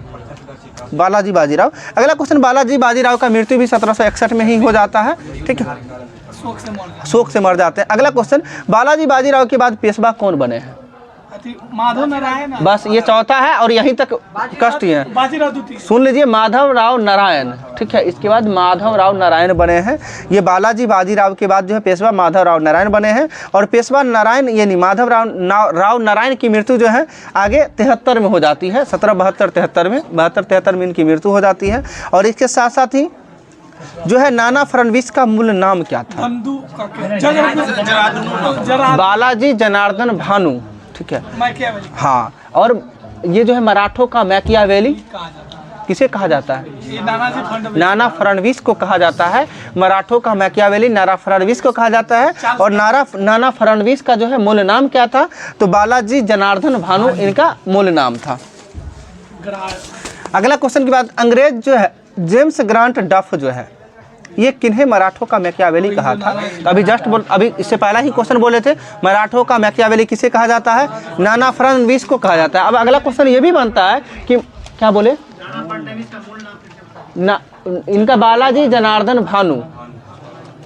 अगला क्वेश्चन, बालाजी बाजीराव का मृत्यु भी 1761 में ही हो जाता है, ठीक है, शोक से मर जाते हैं। अगला क्वेश्चन, बालाजी बाजीराव के बाद पेशवा कौन बने हैं? माधव नारायण। बस ये चौथा है, और यहीं तक कष्ट ही है। बाजीराव द्वितीय। सुन लीजिए, माधव राव नारायण, ठीक है, इसके बाद माधव राव नारायण बने हैं। ये बालाजी बाजीराव के बाद जो है पेशवा माधव राव नारायण बने हैं। और पेशवा नारायण यानी माधव राव नारायण की मृत्यु जो है आगे 73 में हो जाती है, 1772-73 में इनकी मृत्यु हो जाती है। और इसके साथ साथ ही जो है नाना फडणवीस का मूल नाम क्या था? बालाजी जनार्दन भानु, ठीक है, हाँ। और ये जो है मराठों का मैकियावेली किसे कहा जाता है? ये नानाजी फडणवीस। नाना फडणवीस को कहा जाता है। मराठों का मैकियावेली नाना फडणवीस को कहा जाता है। और नाना फडणवीस का जो है मूल नाम क्या था? तो बालाजी जनार्दन भानु इनका मूल नाम था। अगला क्वेश्चन की बात, अंग्रेज जो है जेम्स ग्रांट डफ जो है ये किन्हें मराठों का मैकियावेली कहा था? तो अभी इससे पहला ही क्वेश्चन बोले थे, मराठों का मैकियावेली किसे कहा जाता है? नाना फडणवीस को कहा जाता है। अब अगला क्वेश्चन ये भी बनता है कि क्या बोले ना, इनका बालाजी जनार्दन भानु,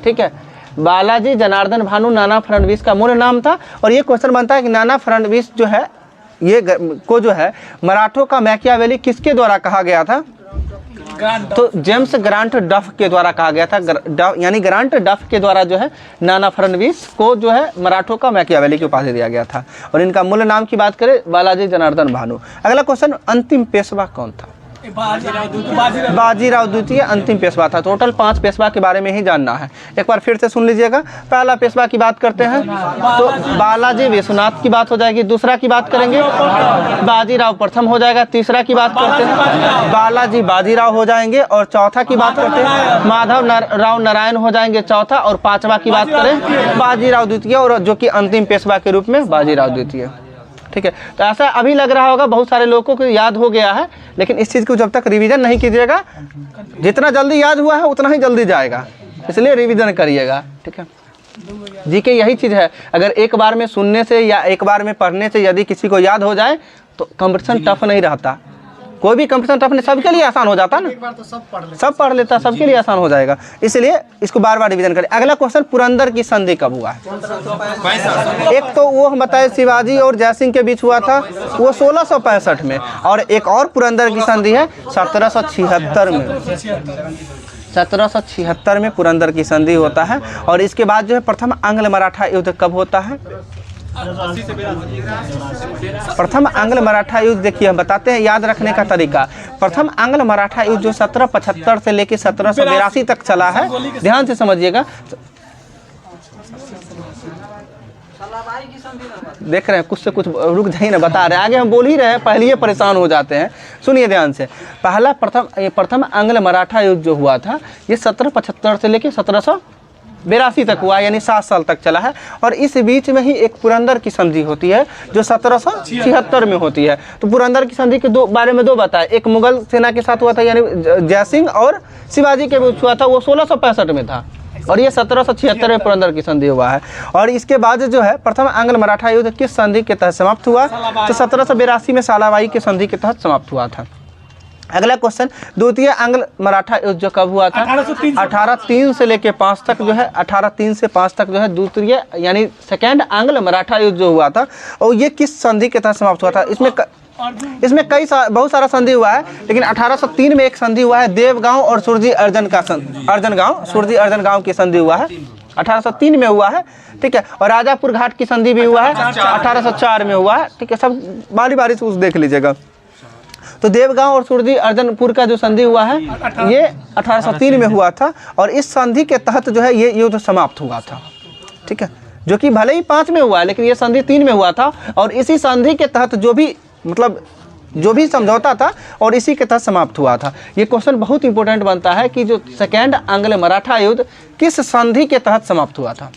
ठीक है, बालाजी जनार्दन भानु नाना फडणवीस का मूल नाम था। और ये क्वेश्चन बनता है कि नाना फडणवीस जो है ये को जो है मराठों का मैकियावेली किसके द्वारा कहा गया था? तो जेम्स ग्रांट डफ के द्वारा कहा गया था। यानी ग्रांट डफ के द्वारा जो है नाना फडणवीस को जो है मराठों का मैकियावेली की उपाधि दिया गया था। और इनका मूल नाम की बात करें बालाजी जनार्दन भानु। अगला क्वेश्चन, अंतिम पेशवा कौन था? बाजीराव द्वितीय अंतिम पेशवा था। टोटल 5 पेशवा के बारे में ही जानना है। एक बार फिर से सुन लीजिएगा। पहला पेशवा की बात करते हैं तो बालाजी विश्वनाथ की बात हो जाएगी। दूसरा की बात करेंगे बाजीराव प्रथम हो जाएगा। तीसरा की बात करते हैं बालाजी बाजीराव हो जाएंगे। और चौथा की बात करते हैं माधव राव नारायण हो जाएंगे चौथा। और पांचवा की बात करें बाजीराव द्वितीय, और जो कि अंतिम पेशवा के रूप में बाजीराव द्वितीय। ठीक है, तो ऐसा अभी लग रहा होगा बहुत सारे लोगों को याद हो गया है, लेकिन इस चीज़ को जब तक रिवीजन नहीं कीजिएगा, जितना जल्दी याद हुआ है उतना ही जल्दी जाएगा, इसलिए रिवीजन करिएगा। ठीक है, जीके यही चीज़ है, अगर एक बार में सुनने से या एक बार में पढ़ने से यदि किसी को याद हो जाए तो कंपटीशन टफ नहीं रहता। कोई भी कंपटीशन टफ नहीं, सबके लिए आसान हो जाता ना, बार तो सब पढ़ लेता, सबके लिए आसान हो जाएगा, इसलिए इसको बार बार रिवीजन करें। अगला क्वेश्चन, पुरंदर की संधि कब हुआ है? एक तो वो हम बताए शिवाजी और जयसिंह के बीच हुआ था, वो 1665 में। और एक और पुरंदर की संधि है 1776 में। 1776 में पुरंदर की संधि होता है। और इसके बाद जो है प्रथम आंग्ल मराठा युद्ध कब होता है? प्रथम आंग्ल मराठा युद्ध देखिए हम बताते हैं याद रखने का तरीका। प्रथम आंग्ल मराठा युद्ध जो 1775 से लेकर 1782 तक चला है, ध्यान से समझिएगा। देख रहे हैं कुछ से कुछ रुक जाइए ना, बता रहे हैं, आगे हम बोल ही रहे हैं, पहले ही परेशान हो जाते हैं। सुनिए ध्यान से, पहला प्रथम आंग्ल मराठा युद्ध जो हुआ था ये 1775 से लेकर 1782 तक हुआ, यानी 7 साल तक चला है। और इस बीच में ही एक पुरंदर की संधि होती है जो 1776 में होती है। तो पुरंदर की संधि के बारे में दो बताए, एक मुगल सेना के साथ हुआ था यानी जयसिंह और शिवाजी के बीच हुआ था, वो 1665 में था। और ये 1776 में पुरंदर की संधि हुआ है। और इसके बाद जो है प्रथम आंग्ल मराठा युद्ध किस संधि के तहत समाप्त हुआ? तो 1782 में सालाबाई की संधि के तहत समाप्त हुआ था। अगला क्वेश्चन, द्वितीय आंग्ल मराठा युद्ध जो कब हुआ था? 1803 से लेके 5 तक जो है, 1803 से 5 तक जो है द्वितीय यानी सेकेंड आंग्ल मराठा युद्ध जो हुआ था, और ये किस संधि के तहत समाप्त हुआ था? इसमें बहुत सारा संधि हुआ है, लेकिन 1803 में एक संधि हुआ है देवगांव और सुरजी सुरजी अर्जन गांव की संधि हुआ है, 1803 में हुआ है। ठीक है, और राजापुर घाट की संधि भी हुआ है 1804 में हुआ है। ठीक है, सब बारी बारी से उस देख लीजिएगा। तो देवगांव और सुरजी अर्जनपुर का जो संधि हुआ है ये 1803 में हुआ था। और इस संधि के तहत जो है ये युद्ध समाप्त हुआ था। ठीक है, जो कि भले ही 5 में हुआ है, लेकिन ये संधि 3 में हुआ था। और इसी संधि के तहत जो भी समझौता था और इसी के तहत समाप्त हुआ था। ये क्वेश्चन बहुत इंपॉर्टेंट बनता है कि जो सेकेंड आंग्ल मराठा युद्ध किस संधि के तहत समाप्त हुआ था?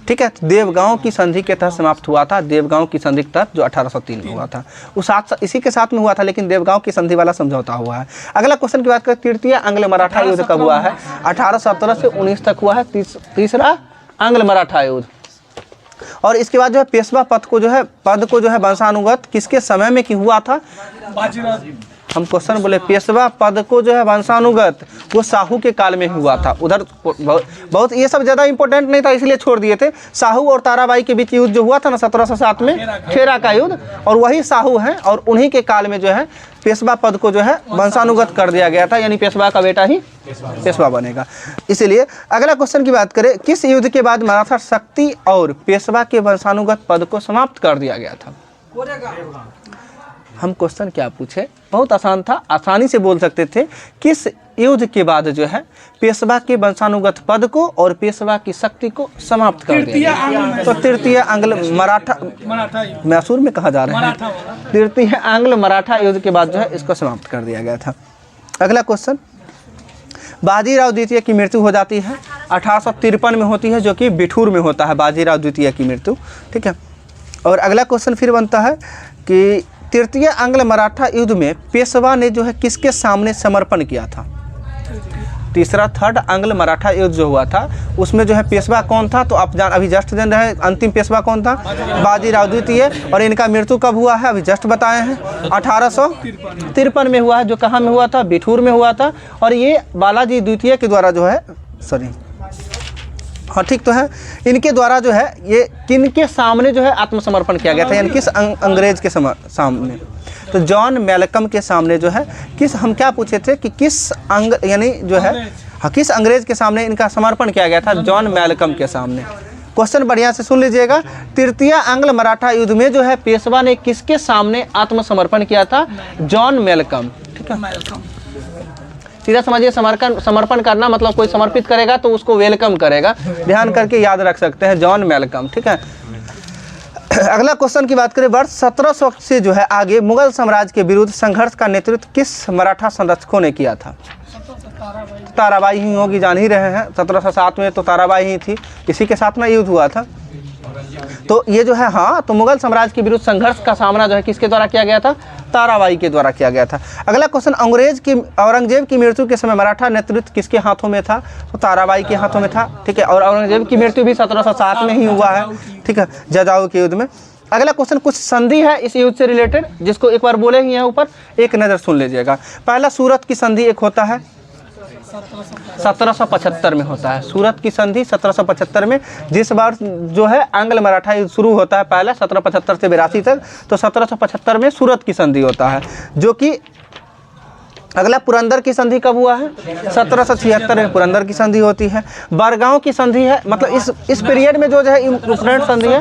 ठीक है, देवगांव की संधि के तहत समाप्त हुआ था। देवगांव की संधि के तहत जो 1803 में हुआ था, उस इसी के साथ में हुआ था, लेकिन देवगांव की संधि वाला समझौता हुआ है। अगला क्वेश्चन की बात करें, तृतीय आंग्ल मराठा युद्ध कब हुआ है? 1817 से 19 तक हुआ है तीसरा आंग्ल मराठा युद्ध। और इसके बाद जो है पेशवा पद को जो है वंशानुगत किसके समय में हुआ था? हम क्वेश्चन बोले पेशवा पद को जो है वंशानुगत वो साहू के काल में हुआ था। उधर बहुत ये सब ज़्यादा इंपॉर्टेंट नहीं था, इसलिए छोड़ दिए थे। साहू और ताराबाई के बीच युद्ध जो हुआ था ना 1707 में, खेरा का युद्ध, और वही साहू हैं और उन्हीं के काल में जो है पेशवा पद को जो है वंशानुगत कर दिया गया था, यानी पेशवा का बेटा ही पेशवा बनेगा। इसलिए अगला क्वेश्चन की बात करें, किस युद्ध के बाद मराठा शक्ति और पेशवा के वंशानुगत पद को समाप्त कर दिया गया था? हम क्वेश्चन क्या पूछे, बहुत आसान था, आसानी से बोल सकते थे। किस युद्ध के बाद जो है पेशवा के वंशानुगत पद को और पेशवा की शक्ति को समाप्त कर दिया गया। तो तृतीय आंग्ल मराठा मैसूर में कहा जा रहा है, तृतीय आंग्ल मराठा युद्ध के बाद जो है इसको समाप्त कर दिया गया था। अगला क्वेश्चन, बाजीराव द्वितीय की मृत्यु हो जाती है 1853 में होती है, जो कि बिठूर में होता है बाजीराव द्वितीय की मृत्यु, ठीक है। और अगला क्वेश्चन फिर बनता है कि तृतीय आंग्ल मराठा युद्ध में पेशवा ने जो है किसके सामने समर्पण किया था। तीसरा थर्ड आंग्ल मराठा युद्ध जो हुआ था उसमें जो है पेशवा कौन था, तो आप अभी जस्ट जान रहे हैं अंतिम पेशवा कौन था, बाजीराव द्वितीय। और इनका मृत्यु कब हुआ है, अभी जस्ट बताए हैं 1853 में हुआ है, जो कहाँ में हुआ था, बिठूर में हुआ था। और ये बालाजी द्वितीय के द्वारा जो है, सॉरी हाँ ठीक तो है, इनके द्वारा जो है ये किनके सामने जो है आत्मसमर्पण किया गया था, यानी किस अंग्रेज के सामने, तो जॉन मैलकम के सामने जो है किस, हम क्या पूछे थे कि किस यानी जो है हाँ किस अंग्रेज के सामने इनका समर्पण किया गया था, जॉन मैलकम के सामने। क्वेश्चन बढ़िया से सुन लीजिएगा, तृतीय आंग्ल मराठा युद्ध में जो है पेशवा ने किसके सामने आत्मसमर्पण किया था, जॉन मैलकम, ठीक है। सीधा समझिए, समर्पण करना मतलब कोई समर्पित करेगा तो उसको वेलकम करेगा, ध्यान करके याद रख सकते हैं, जॉन मैलकम, ठीक है। अगला क्वेश्चन की बात करें, वर्ष 1700 से जो है आगे मुगल साम्राज्य के विरुद्ध संघर्ष का नेतृत्व किस मराठा संरक्षकों ने किया था। ताराबाई ही होगी, जान ही रहे हैं, 1707 में तो ताराबाई ही थी, इसी के साथ में युद्ध हुआ था। तो ये जो है हाँ, तो मुगल साम्राज्य के विरुद्ध संघर्ष का सामना जो है किसके द्वारा किया गया था, ताराबाई के द्वारा किया गया था। अगला क्वेश्चन, औरंगजेब की मृत्यु के समय मराठा नेतृत्व किसके हाथों में था, तो ताराबाई के हाथों में था, ठीक है। और औरंगजेब की मृत्यु भी 1707 में ही हुआ है, ठीक है, जजाऊ के युद्ध में। अगला क्वेश्चन, कुछ संधि है इस युद्ध से रिलेटेड जिसको एक बार बोले ही हैं ऊपर, एक नज़र सुन लीजिएगा। पहला सूरत की संधि एक होता है 1775 में होता है, सूरत की संधि 1775 में, जिस बार जो है आंग्ल मराठा युद्ध शुरू होता है पहला 1775 से 82 तक, तो 1775 में सूरत की संधि होता है, जो कि अगला पुरंदर की संधि कब हुआ है, 1776 में पुरंदर की संधि होती है। बरगांव की संधि है, मतलब इस पीरियड में जो है इम्पोर्टेंट संधि है,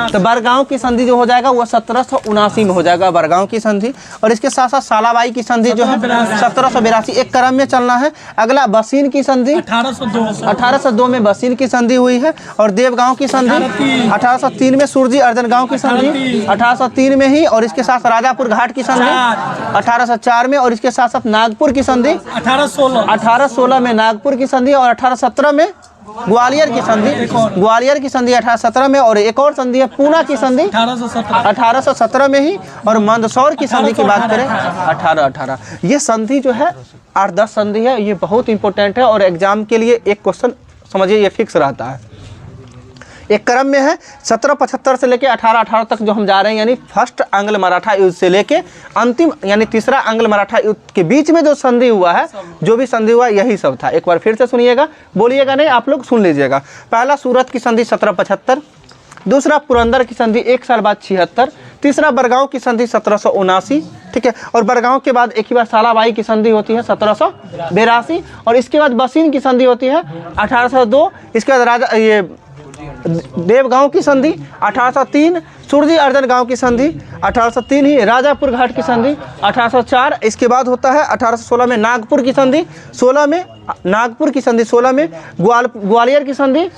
तो बरगांव की संधि जो हो जाएगा वो 1779 में हो जाएगा बरगांव की संधि। और इसके साथ साथ सालाबाई की संधि जो है 1782, एक क्रम में चलना है। अगला बसीन की संधि 1802 में बसीन की संधि हुई है। और देवगांव की संधि 1803 में सुरजी अर्जन गांव की संधि 1803 में ही। और इसके साथ राजापुर घाट की संधि 1804 में। और इसके साथ साथ नागपुर की संधि 1816 में नागपुर की संधि। और 1817 में ग्वालियर की संधि 1817 में। और एक और संधि है पूना की संधि 1817 में ही। और मंदसौर की संधि की बात करें 1818। ये संधि जो है 8-10 संधि है, ये बहुत इंपॉर्टेंट है और एग्जाम के लिए एक क्वेश्चन समझिए ये फिक्स रहता है। एक क्रम में है 1775 से लेके 1818 तक जो हम जा रहे हैं, यानी फर्स्ट आंग्ल मराठा युद्ध से लेके अंतिम यानी तीसरा आंग्ल मराठा युद्ध के बीच में जो संधि हुआ है, जो भी संधि हुआ यही सब था। एक बार फिर से सुनिएगा, बोलिएगा नहीं, आप लोग सुन लीजिएगा। पहला सूरत की संधि 1775, दूसरा पुरंदर की संधि 1 साल बाद 76, तीसरा बरगांव की संधि 1779, ठीक है। और बरगांव के बाद एक ही बार सालाबाई की संधि होती है 1782। और इसके बाद बसीन की संधि होती है 1802। इसके बाद राजा ये देवगांव की संधि 1803, सुरजी अर्जन गांव की संधि 1803 ही, राजापुर घाट की संधि 1804। इसके बाद होता है 1816 में नागपुर की संधि, 16 में नागपुर की संधि, 16 में ग्वालियर की संधि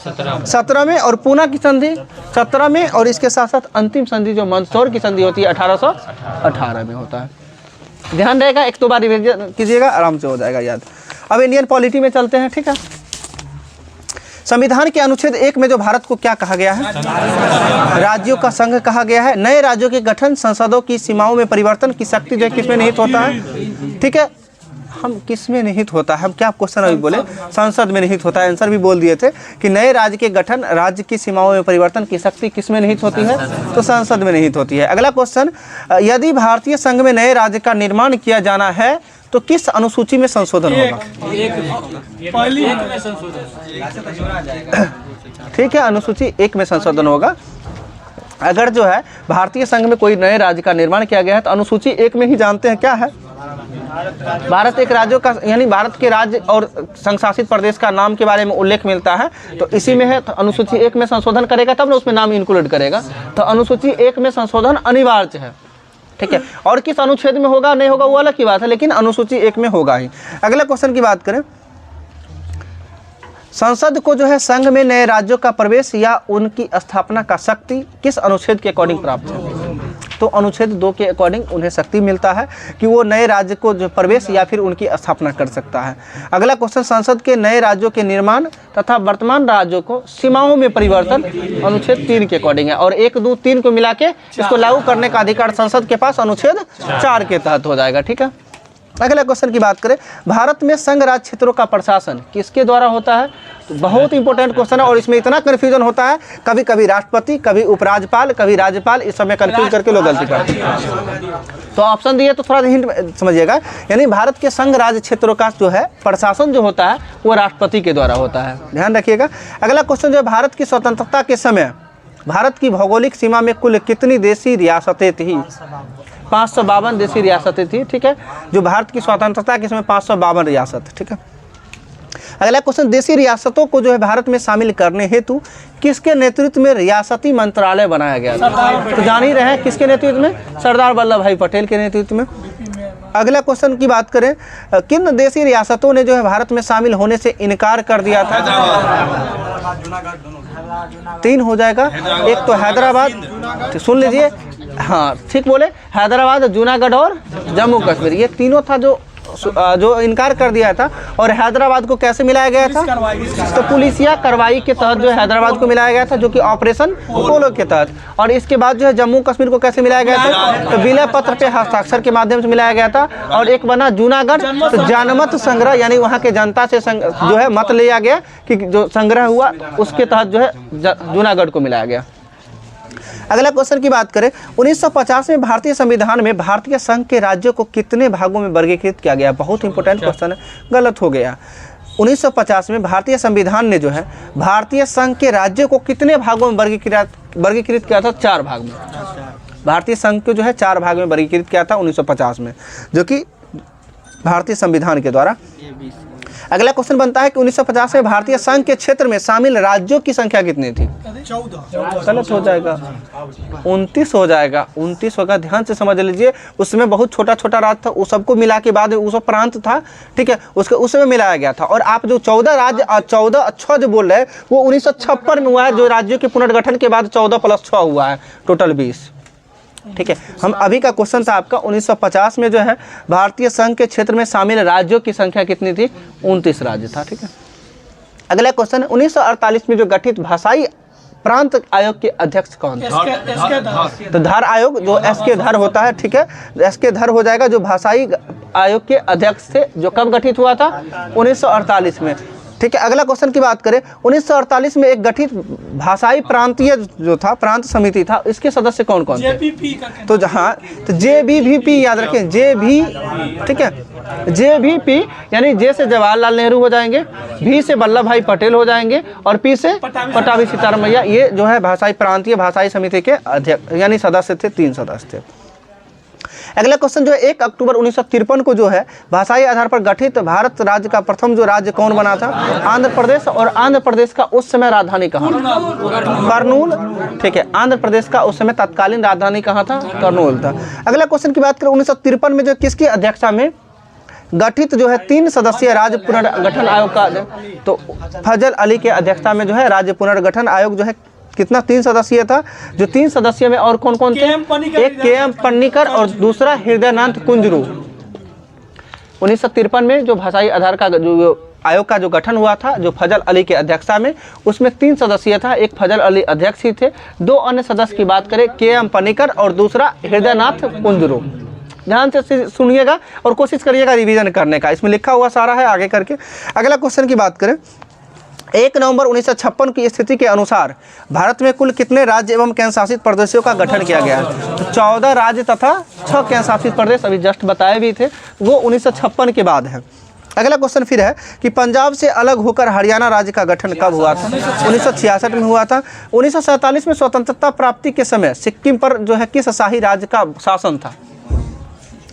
17 में। और पूना की संधि 17 में। और इसके साथ साथ अंतिम संधि जो मंदसौर की संधि होती है 1818 में होता है। ध्यान रहेगा, एक दो बार रिवीजन कीजिएगा, आराम से हो जाएगा याद। अब इंडियन पॉलिटी में चलते हैं, ठीक है। संविधान के अनुच्छेद 1 में जो भारत को क्या कहा गया है, राज्यों का संघ कहा गया है। नए राज्यों के गठन, संसदों की सीमाओं में परिवर्तन की शक्ति जो है किसमें निहित होता है, ठीक है। हम किसमें निहित होता है, हम क्या क्वेश्चन अभी बोले, संसद में निहित होता है। आंसर भी बोल दिए थे कि नए राज्य के गठन, राज्य की सीमाओं में परिवर्तन की शक्ति किसमें निहित होती है, तो संसद में निहित होती है। अगला क्वेश्चन, यदि भारतीय संघ में नए राज्य का निर्माण किया जाना है तो किस अनुसूची में संशोधन होगा, ठीक है, अनुसूची 1 में संशोधन होगा। अगर जो है भारतीय संघ में कोई नए राज्य का निर्माण किया गया है तो अनुसूची 1 में ही जानते हैं क्या है, भारत एक राज्यों का यानी भारत के राज्य और संघ शासित प्रदेश का नाम के बारे में उल्लेख मिलता है, तो इसी में है। तो अनुसूची 1 में संशोधन करेगा तब ना उसमें नाम इंक्लूड करेगा, तो अनुसूची 1 में संशोधन अनिवार्य है। ठीक है। और किस अनुच्छेद में होगा नहीं होगा वो अलग की बात है, लेकिन अनुसूची 1 में होगा ही। अगला क्वेश्चन की बात करें, संसद को जो है संघ में नए राज्यों का प्रवेश या उनकी स्थापना का शक्ति किस अनुच्छेद के अकॉर्डिंग प्राप्त है? तो अनुच्छेद 2 के अकॉर्डिंग उन्हें शक्ति मिलता है कि वो नए राज्य को जो प्रवेश या फिर उनकी स्थापना कर सकता है। अगला क्वेश्चन, संसद के नए राज्यों के निर्माण तथा वर्तमान राज्यों को सीमाओं में परिवर्तन अनुच्छेद 3 के अकॉर्डिंग है, और 1, 2, 3 को मिला के इसको लागू करने का अधिकार संसद के पास अनुच्छेद 4 के तहत हो जाएगा। ठीक है। अगला क्वेश्चन की बात करें, भारत में संघ राज्य क्षेत्रों का प्रशासन किसके द्वारा होता है? तो बहुत इंपॉर्टेंट क्वेश्चन है और इसमें इतना कन्फ्यूजन होता है, कभी कभी राष्ट्रपति, कभी उपराज्यपाल, कभी राज्यपाल, इस समय कन्फ्यूज करके लोग गलती करते हैं। तो ऑप्शन दिए तो थोड़ा हिंट समझिएगा, यानी भारत के संघ राज्य क्षेत्रों का जो है प्रशासन जो होता है वो राष्ट्रपति के द्वारा होता है, ध्यान रखिएगा। अगला क्वेश्चन जो है, भारत की स्वतंत्रता के समय भारत की भौगोलिक सीमा में कुल कितनी देशी रियासतें थी? 552 देशी रियासतें थी। ठीक है, जो भारत की स्वतंत्रता के समय 552 रियासत। ठीक है। अगला क्वेश्चन, देशी रियासतों को जो है भारत में शामिल करने हेतु किसके नेतृत्व में रियासती मंत्रालय बनाया गया था? तो जान ही रहे हैं किसके नेतृत्व में? सरदार वल्लभ भाई पटेल के नेतृत्व में। अगला क्वेश्चन की बात करें, किन देशी रियासतों ने जो है भारत में शामिल होने से इनकार कर दिया था? 3 हो जाएगा। एक तो हैदराबाद, सुन लीजिए, हाँ ठीक बोले, हैदराबाद, जूनागढ़ और जम्मू कश्मीर, ये तीनों था जो इनकार कर दिया था। और हैदराबाद को कैसे मिलाया गया था? तो पुलिसिया कार्रवाई के तहत जो है हैदराबाद को मिलाया गया था, जो कि ऑपरेशन पोलो के तहत। और इसके बाद जो है जम्मू कश्मीर को कैसे मिलाया गया था? तो विलय पत्र पे हस्ताक्षर के माध्यम से मिलाया गया था। और एक बना जूनागढ़, तो जनमत संग्रह, यानी वहाँ के जनता से जो है मत लिया गया कि जो संग्रह हुआ उसके तहत जो है जूनागढ़ को मिलाया गया। अगला क्वेश्चन की बात करें, 1950 में भारतीय संविधान में भारतीय संघ के राज्यों को कितने भागों में वर्गीकृत किया गया? बहुत इंपॉर्टेंट क्वेश्चन है, गलत हो गया। 1950 में भारतीय संविधान ने जो है भारतीय संघ के राज्यों को कितने भागों में वर्गीकृत किया था? 4 भाग में। भारतीय संघ को जो है 4 भाग में वर्गीकृत किया था 1950 में, जो कि भारतीय संविधान के द्वारा। अगला क्वेश्चन बनता है कि 1950 में भारतीय संघ के क्षेत्र में शामिल राज्यों की संख्या कितनी थी? 14। गलत हो जाएगा, 29 हो जाएगा। 29 होगा, ध्यान से समझ लीजिए। उसमें बहुत छोटा छोटा राज्य था, उस सबको मिला के बाद उस प्रांत था, ठीक है, उसमें मिलाया गया था। और आप जो 14 राज्य 14 अच्छा जो बोल रहे हैं वो 1956 में हुआ है, जो राज्यों के पुनर्गठन के बाद 14 + 6 हुआ है, टोटल 20। ठीक है। हम अभी का क्वेश्चन था आपका 1950 में जो है भारतीय संघ के क्षेत्र में शामिल राज्यों की संख्या कितनी थी? 29 राज्य था। ठीक है। अगला क्वेश्चन, 1948 में जो गठित भाषाई प्रांत आयोग के अध्यक्ष कौन थे? तो धर आयोग, जो एस.के. धर होता है, ठीक है, एस.के. धर हो जाएगा, जो भाषाई आयोग के अध्यक्ष थे, जो कब गठित हुआ था? 1948 में। ठीक है। अगला क्वेश्चन की बात करें, 1948 में एक गठित भाषाई प्रांतीय जो था प्रांत समिति था, इसके सदस्य कौन कौन थे? तो जहाँ तो JVP याद रखें, JV, ठीक है, JVP यानी जे से जवाहरलाल नेहरू हो जाएंगे, V से वल्लभ भाई पटेल हो जाएंगे और P से पटाभी सीताराम मैया। ये जो है भाषाई प्रांतीय भाषाई समिति के अध्यक्ष यानी सदस्य थे, 3 सदस्य थे। अगला क्वेश्चन जो है, 1 अक्टूबर 1953 को जो है भाषाई आधार पर गठित भारत राज्य का प्रथम जो राज्य कौन बना था? आंध्र प्रदेश। और आंध्र प्रदेश का उस समय राजधानी कहाँ? कर्नूल। ठीक है, आंध्र प्रदेश का उस समय तत्कालीन राजधानी कहाँ था? कर्नूल था। अगला क्वेश्चन की बात करें, 1953 में जो किसकी अध्यक्षता में गठित जो है 3 सदस्यीय राज्य पुनर्गठन आयोग का, तो फजल अली के अध्यक्षता में जो है राज्य पुनर्गठन आयोग जो है कितना? 3 सदस्यीय था। जो 3 सदस्य में और कौन कौन थे? एक KM पन्नीकर और दूसरा हृदयनाथ कुंजरू। 1953 में जो भाषाई आधार का जो आयोग का जो गठन हुआ था, जो फजल अली के अध्यक्षता में, उसमें 3 सदस्य था। एक फजल अली अध्यक्ष ही थे, 2 अन्य सदस्य की बात करें, KM पन्नीकर और दूसरा हृदयनाथ कुंजरू। ध्यान से सुनिएगा और कोशिश करिएगा रिवीजन करने का, इसमें लिखा हुआ सारा है आगे करके। अगला क्वेश्चन की बात करें, 1 नवंबर 1956 की स्थिति के अनुसार भारत में कुल कितने राज्य एवं केंद्र शासित प्रदेशों का गठन किया गया है? तो 14 राज्य तथा 6 केंद्र शासित प्रदेश, अभी जस्ट बताए भी थे, वो 1956 के बाद है। अगला क्वेश्चन फिर है कि पंजाब से अलग होकर हरियाणा राज्य का गठन कब हुआ था? 1966 में हुआ था। 1947 में स्वतंत्रता प्राप्ति के समय सिक्किम पर जो है किस शाही राज्य का शासन था?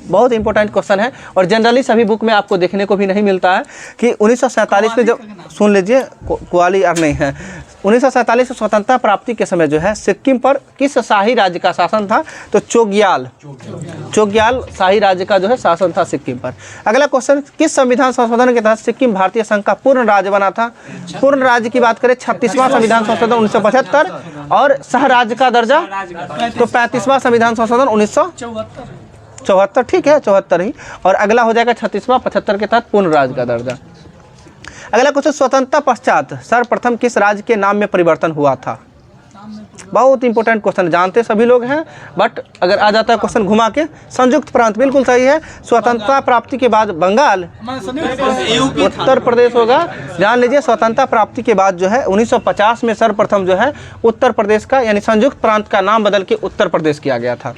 बहुत इंपॉर्टेंट क्वेश्चन है और जनरली सभी बुक में आपको देखने को भी नहीं मिलता है कि 1947 में जब, सुन लीजिए, कुआली और नहीं है, 1947 से स्वतंत्रता प्राप्ति के समय जो है सिक्किम पर किस शाही राज्य का शासन था? तो चोग्याल शाही राज्य का जो है शासन था सिक्किम पर। अगला क्वेश्चन, किस संविधान संशोधन के तहत सिक्किम भारतीय संघ का पूर्ण राज्य बना था? पूर्ण राज्य की बात करें 36वां संविधान संशोधन 1975 और सह राज्य का दर्जा तो 35वां संविधान संशोधन 1974। ठीक है, 74 ही। और अगला हो जाएगा 36वां 75 के तहत पूर्ण राज्य का दर्जा। अगला क्वेश्चन, स्वतंत्रता पश्चात सर्वप्रथम किस राज्य के नाम में परिवर्तन हुआ था? बहुत इंपॉर्टेंट क्वेश्चन, जानते सभी लोग हैं बट अगर आ जाता है क्वेश्चन घुमा के, संयुक्त प्रांत बिल्कुल सही है। स्वतंत्रता प्राप्ति के बाद बंगाल, उत्तर प्रदेश होगा। जान लीजिए स्वतंत्रता प्राप्ति के बाद जो है 1950 में सर्वप्रथम जो है उत्तर प्रदेश का यानी संयुक्त प्रांत का नाम बदल के उत्तर प्रदेश किया गया था।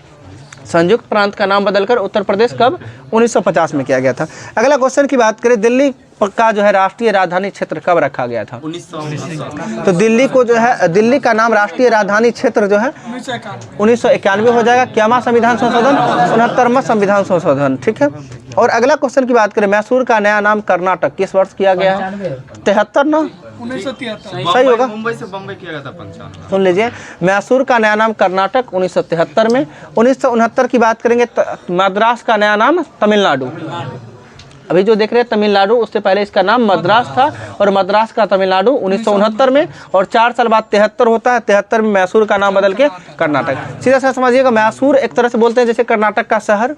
संयुक्त प्रांत का नाम बदलकर उत्तर प्रदेश कब? 1950 में किया गया था। अगला क्वेश्चन की बात करें, दिल्ली का जो है राष्ट्रीय राजधानी क्षेत्र कब रखा गया था? 1919। तो दिल्ली को जो है दिल्ली का नाम राष्ट्रीय राजधानी क्षेत्र जो है 1991 हो जाएगा। क्यामा संविधान संशोधन? 69वां संविधान संशोधन। ठीक है। और अगला क्वेश्चन की बात करें, मैसूर का नया नाम कर्नाटक किस वर्ष किया गया है? 73 ना? 1973। सही होगा। मुंबई से बम्बई किया गया था 95। सुन लीजिए, मैसूर का नया नाम कर्नाटक 1973 में। 1969 की बात करेंगे, मद्रास का नया नाम तमिलनाडु। अभी जो देख रहे हैं तमिलनाडु, उससे पहले इसका नाम मद्रास था और मद्रास का तमिलनाडु 1969 में। और 4 साल बाद 73 होता है, 73 में मैसूर का नाम बदल के कर्नाटक। सीधा सा समझिएगा, मैसूर एक तरह से बोलते हैं जैसे कर्नाटक का शहर।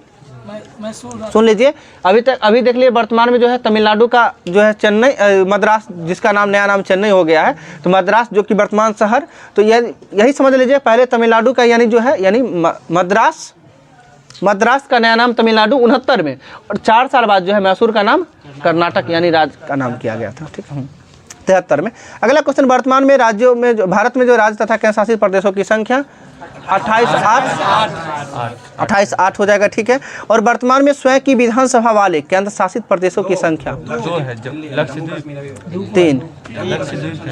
सुन लीजिए, अभी देख लीजिए वर्तमान में जो है तमिलनाडु का जो है चेन्नई, मद्रास जिसका नाम नया नाम चेन्नई हो गया है, तो मद्रास जो कि वर्तमान शहर, तो यही समझ लीजिए पहले तमिलनाडु का यानी जो है यानी मद्रास का नया नाम तमिलनाडु 69 में और 4 साल बाद जो है मैसूर का नाम कर्नाटक यानी राज्य का नाम किया गया था। ठीक है, 73 में। अगला क्वेश्चन, वर्तमान में राज्यों में जो भारत में जो राज्य तथा केंद्र शासित प्रदेशों की संख्या 28 हो जाएगा। ठीक है। और वर्तमान में स्वयं की विधानसभा वाले केंद्र शासित प्रदेशों की संख्या 3।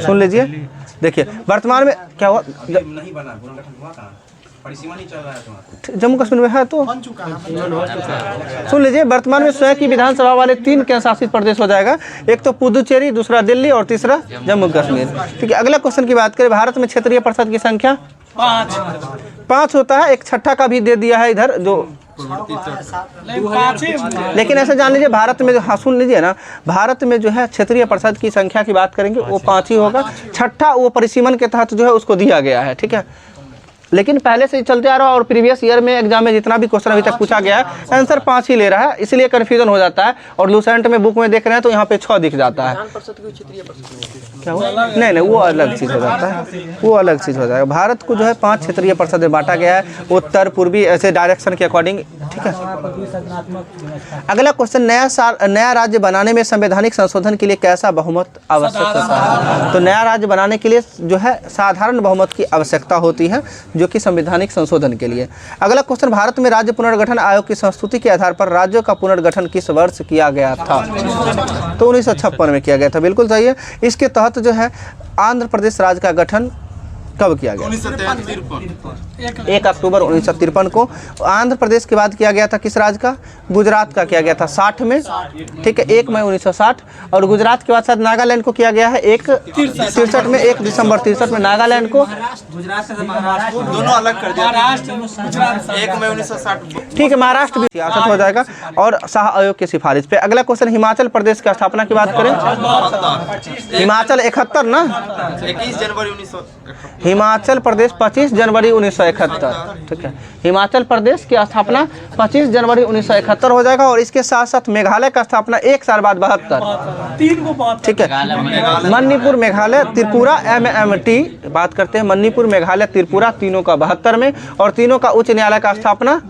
सुन लीजिए, देखिए वर्तमान में क्या हुआ, नहीं बना, पुनर्गठन हुआ था, परिसीमा नहीं चल रहा है तुम्हारा। जम्मू कश्मीर में है तो सुन लीजिए, वर्तमान में स्वयं की विधानसभा वाले 3 केंद्र शासित प्रदेश हो जाएगा। एक तो पुदुचेरी, दूसरा दिल्ली और तीसरा जम्मू कश्मीर। ठीक है। अगला क्वेश्चन की बात करें, भारत में क्षेत्रीय परिषद की संख्या 5 होता है। एक छठा का भी दे दिया है इधर जो, लेकिन ऐसे जान लीजिए भारत में जो, हाँ सुन लीजिए ना, भारत में जो है क्षेत्रीय परिषद की संख्या की बात करेंगे वो 5 ही होगा। छठा वो परिसीमन के तहत जो है उसको दिया गया है। ठीक है, लेकिन पहले से चलते आ रहा है और प्रीवियस ईयर में एग्जाम में जितना भी क्वेश्चन अभी तक पूछा गया है आंसर 5 ही ले रहा है, इसलिए कन्फ्यूजन हो जाता है। और लूसेंट में बुक में देख रहे हैं तो यहाँ पे 6 दिख जाता है। क्या हुआ? नहीं, वो अलग चीज़ हो जाता है, वो अलग चीज़ हो जाएगा। भारत को जो है 5 क्षेत्रीय परिषद में बांटा गया है, उत्तर पूर्वी ऐसे डायरेक्शन के अकॉर्डिंग। ठीक है। अगला क्वेश्चन, नया राज्य बनाने में संवैधानिक संशोधन के लिए कैसा बहुमत आवश्यक होता है? तो नया राज्य बनाने के लिए जो है साधारण बहुमत की आवश्यकता होती है, जो कि संवैधानिक संशोधन के लिए। अगला क्वेश्चन, भारत में राज्य पुनर्गठन आयोग की संस्तुति के आधार पर राज्यों का पुनर्गठन किस वर्ष किया गया था? तो 1956 में किया गया था। बिल्कुल सही है। इसके तहत जो है आंध्र प्रदेश राज्य का गठन कब किया गया? 1 अक्टूबर 1953 को। आंध्र प्रदेश के बाद किया गया था किस राज्य का? गुजरात का किया गया था 60 में। ठीक है, 1 मई 1960। और गुजरात के बाद साथ नागालैंड को किया गया है 63 में, 1 दिसंबर 63 में नागालैंड को। दोनों अलग कर दिया, 1 मई 1960। ठीक है, महाराष्ट्र भी सियासत हो जाएगा और शाह आयोग की सिफारिश पे। अगला क्वेश्चन, हिमाचल प्रदेश की स्थापना की बात करें, हिमाचल 71 ना, 21 जनवरी 1971। हिमाचल प्रदेश 25 जनवरी 1971। ठीक है, हिमाचल प्रदेश की स्थापना 25 जनवरी 1971 हो जाएगा। और इसके साथ साथ मेघालय का स्थापना 1 साल बाद 72। ठीक है, मणिपुर, मेघालय, त्रिपुरा, MMT बात करते हैं, मणिपुर, मेघालय, त्रिपुरा तीनों का 72 में। और तीनों का उच्च न्यायालय का स्थापना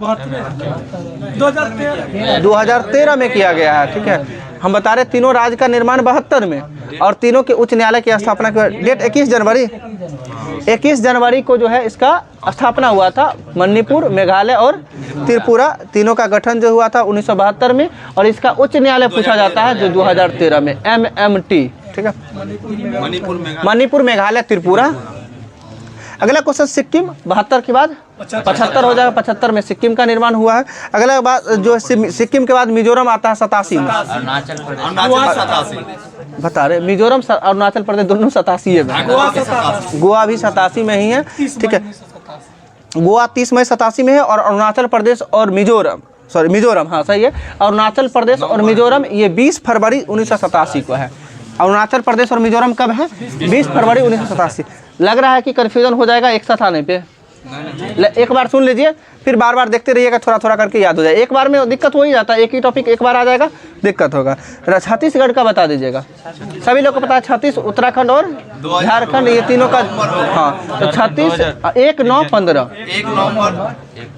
2013 में किया गया है। ठीक है, हम बता रहे तीनों राज्य का निर्माण 72 में और तीनों के उच्च न्यायालय की स्थापना की डेट 21 जनवरी को जो है इसका स्थापना हुआ था। मणिपुर, मेघालय और त्रिपुरा तीनों का गठन जो हुआ था 1972 में। और इसका उच्च न्यायालय पूछा जाता है जो 2013 में, MMT। ठीक है, मणिपुर, मेघालय, त्रिपुरा। अगला क्वेश्चन, सिक्किम 72 के बाद 75 हो जाएगा। 75 में सिक्किम का निर्माण हुआ है। अगला बात जो सिक्किम के बाद मिजोरम आता है 87 में। बता रहे मिजोरम अरुणाचल प्रदेश दोनों 87 में, गोवा भी 87 में ही है, ठीक है। गोवा 30 मई 87 में है और अरुणाचल प्रदेश और मिजोरम, हाँ सही है, अरुणाचल प्रदेश और मिजोरम ये 20 फरवरी 1987 को है। अरुणाचल प्रदेश और मिजोरम कब है? 20 फरवरी 1987। लग रहा है कि कन्फ्यूजन हो जाएगा एक साथ आने पे। एक बार सुन लीजिए, फिर बार बार देखते रहिएगा, थोड़ा थोड़ा करके याद हो जाए। एक बार में दिक्कत हो ही जाता है, एक ही टॉपिक एक बार आ जाएगा, दिक्कत होगा। छत्तीसगढ़ का बता दीजिएगा, सभी लोग को पता है। 36 उत्तराखंड और झारखंड, ये तीनों का, हाँ तो 36 1 9 15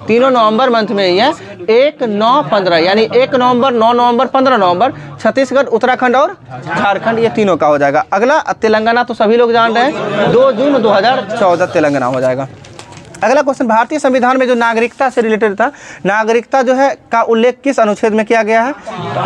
तीनों नवंबर मंथ में ही है। 1 9 15 यानी 1 नवंबर, 9 नवंबर, 15 नवंबर छत्तीसगढ़, उत्तराखंड और झारखंड ये तीनों का हो जाएगा। अगला तेलंगाना तो सभी लोग जान रहे हैं, 2 जून 2014 तेलंगाना हो जाएगा। अगला क्वेश्चन, भारतीय संविधान में जो नागरिकता से रिलेटेड था, नागरिकता जो है का उल्लेख किस अनुच्छेद में किया गया है? तो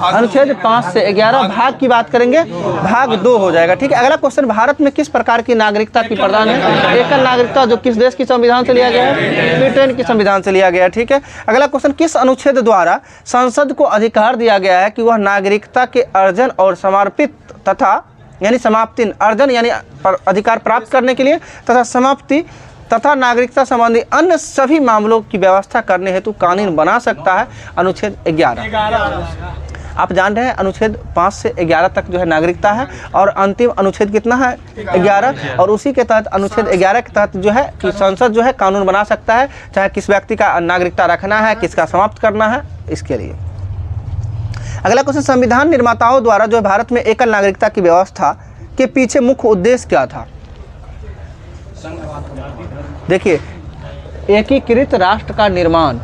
अनुच्छेद 5 से 11 भाग की बात करेंगे, भाग 2 हो जाएगा, ठीक है। अगला क्वेश्चन, भारत में किस प्रकार की नागरिकता की प्रदान है? एकल नागरिकता जो किस देश की संविधान से लिया गया है? ब्रिटेन की संविधान से लिया गया है, ठीक है। अगला क्वेश्चन, किस अनुच्छेद द्वारा संसद को अधिकार दिया गया है कि वह नागरिकता के अर्जन और समर्पित तथा यानी समाप्ति, अर्जन यानी अधिकार प्राप्त करने के लिए तथा समाप्ति तथा नागरिकता संबंधी अन्य सभी मामलों की व्यवस्था करने हेतु कानून बना सकता है? अनुच्छेद 11। आप जान रहे हैं अनुच्छेद 5 से 11 तक जो है नागरिकता है और अंतिम अनुच्छेद कितना है? 11। और उसी के तहत अनुच्छेद 11 के तहत जो है कि संसद जो है कानून बना सकता है, चाहे किस व्यक्ति का नागरिकता रखना है, किसका समाप्त करना है, इसके लिए। अगला क्वेश्चन, संविधान निर्माताओं द्वारा जो भारत में एकल नागरिकता की व्यवस्था के पीछे मुख्य उद्देश्य क्या था? देखिए, एकीकृत राष्ट्र का निर्माण।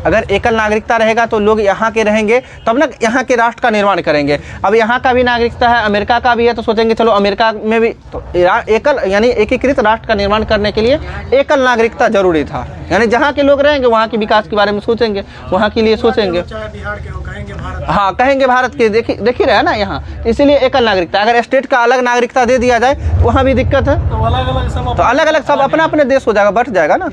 अगर एकल नागरिकता रहेगा तो लोग यहाँ के रहेंगे तब ना यहाँ के राष्ट्र का निर्माण करेंगे। अब यहाँ का भी नागरिकता है, अमेरिका का भी है, तो सोचेंगे चलो अमेरिका में भी, तो एकल यानी एकीकृत राष्ट्र का निर्माण करने के लिए एकल नागरिकता जरूरी था। यानी जहाँ के लोग रहेंगे वहाँ के विकास के बारे में सोचेंगे, वहाँ के लिए सोचेंगे, हाँ कहेंगे भारत के, देख ही रहे ना यहाँ, इसीलिए एकल नागरिकता। अगर स्टेट का अलग नागरिकता दे दिया जाए तो वहाँ भी दिक्कत है, तो अलग अलग सब अपना अपने देश हो जाएगा, बढ़ जाएगा ना।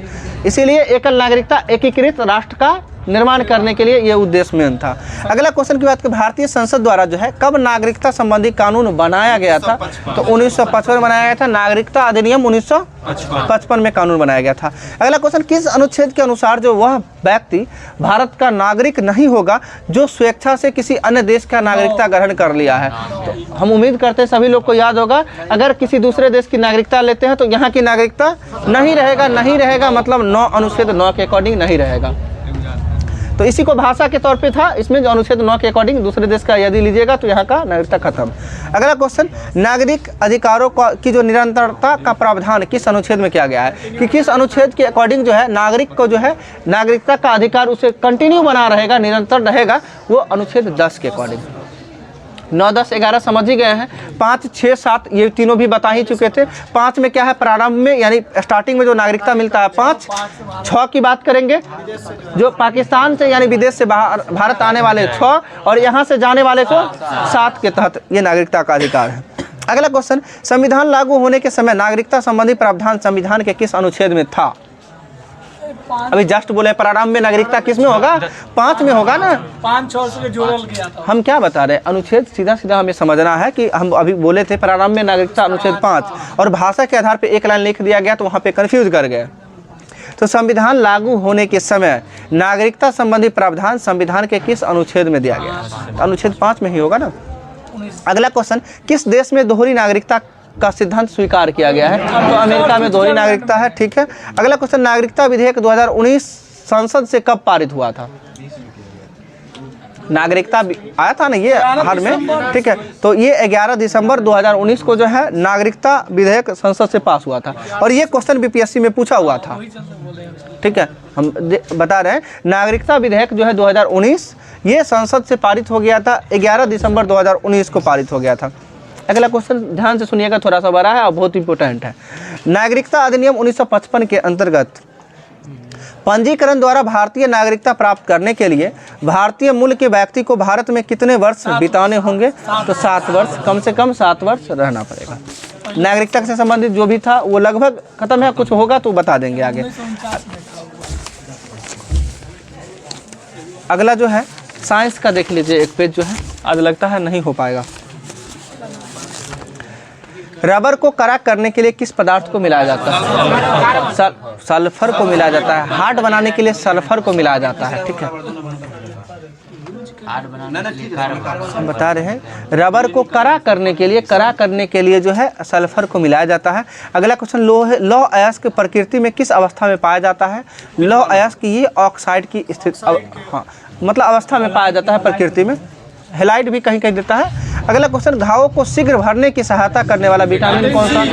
इसीलिए एकल नागरिकता एकीकृत राष्ट्र का निर्माण करने के लिए यह उद्देश्य में था। अगला क्वेश्चन की बात करें, भारतीय संसद द्वारा जो है कब नागरिकता संबंधी कानून बनाया गया था? तो 1955 बनाया गया था। नागरिकता अधिनियम 1955 में कानून बनाया गया था। अगला क्वेश्चन, किस अनुच्छेद के अनुसार जो वह व्यक्ति भारत का नागरिक नहीं होगा जो स्वेच्छा से किसी अन्य देश का नागरिकता ग्रहण कर लिया है? तो हम उम्मीद करते हैं सभी लोग को याद होगा, अगर किसी दूसरे देश की नागरिकता लेते हैं तो यहाँ की नागरिकता नहीं रहेगा, मतलब 9 अनुच्छेद 9 के अकॉर्डिंग नहीं रहेगा। तो इसी को भाषा के तौर पे था, इसमें जो अनुच्छेद 9 के अकॉर्डिंग दूसरे देश का यदि लीजिएगा तो यहाँ का नागरिकता खत्म। अगला क्वेश्चन, नागरिक अधिकारों की जो निरंतरता का प्रावधान किस अनुच्छेद में किया गया है? कि किस अनुच्छेद के अकॉर्डिंग जो है नागरिक को जो है नागरिकता का अधिकार उसे कंटिन्यू बना रहेगा, निरंतर रहेगा, वो अनुच्छेद 10 के अकॉर्डिंग। 9, 10, 11 समझ ही गए हैं। 5, 6, 7 ये तीनों भी बता ही चुके थे। 5 में क्या है? प्रारंभ में यानी स्टार्टिंग में जो नागरिकता मिलता है 5। 6 की बात करेंगे, जो पाकिस्तान से यानी विदेश से बाहर भारत आने वाले 6 और यहाँ से जाने वाले को 7 के तहत ये नागरिकता का अधिकार है। अगला क्वेश्चन, संविधान लागू होने के समय नागरिकता संबंधी प्रावधान संविधान के किस अनुच्छेद में था? अभी जस्ट बोले प्रारंभ में नागरिकता किस में होगा? 5 में होगा ना। 5-6 से जोड़ल गया था। हम क्या बता रहे हैं? अनुच्छेद सीधा सीधा हमें समझना है कि हम अभी बोले थे प्रारंभ में नागरिकता अनुच्छेद 5 और भाषा के आधार पे एक लाइन लिख दिया गया तो वहाँ पे कंफ्यूज कर गए। तो संविधान लागू होने के समय नागरिकता संबंधी प्रावधान संविधान के किस अनुच्छेद में दिया गया? तो अनुच्छेद 5 में ही होगा ना। अगला क्वेश्चन, किस देश में दोहरी नागरिकता का सिद्धांत स्वीकार किया गया है? तो अमेरिका में दोहरी नागरिकता है, ठीक है। अगला क्वेश्चन, नागरिकता विधेयक 2019 संसद से कब पारित हुआ था? नागरिकता आया था ना ये हाल में, ठीक है। तो ये 11 दिसंबर 2019 को जो है नागरिकता विधेयक संसद से पास हुआ था और ये क्वेश्चन बीपीएससी में पूछा हुआ था, ठीक है। हम बता रहे हैं नागरिकता विधेयक जो है 2019 ये संसद से पारित हो गया था, 11 दिसंबर 2019 को पारित हो गया था। अगला क्वेश्चन ध्यान से सुनिएगा, थोड़ा सा बड़ा है और बहुत इंपॉर्टेंट है। नागरिकता अधिनियम 1955 के अंतर्गत पंजीकरण द्वारा भारतीय नागरिकता प्राप्त करने के लिए भारतीय मूल के व्यक्ति को भारत में कितने वर्ष बिताने होंगे? तो 7 वर्ष, कम से कम 7 वर्ष रहना पड़ेगा। नागरिकता से संबंधित जो भी था वो लगभग खत्म है, कुछ होगा तो बता देंगे आगे। अगला जो है साइंस का देख लीजिए, एक पेज जो है आज लगता है नहीं हो पाएगा। रबर को कड़ा करने के लिए किस पदार्थ को मिलाया जाता है? सल्फर को मिलाया जाता है। हार्ड बनाने के लिए सल्फर को मिलाया जाता है, ठीक है। हम बता रहे हैं रबर को कड़ा करने के लिए जो है सल्फर को मिलाया जाता है। अगला क्वेश्चन, लौह अयस्क प्रकृति में किस अवस्था में पाया जाता है? लौह अयस्क ये ऑक्साइड की स्थिति मतलब अवस्था में पाया जाता है प्रकृति में। हेलाइड भी कहीं कहीं देता है। अगला क्वेश्चन, घावों को शीघ्र भरने की सहायता करने वाला विटामिन कौन सा?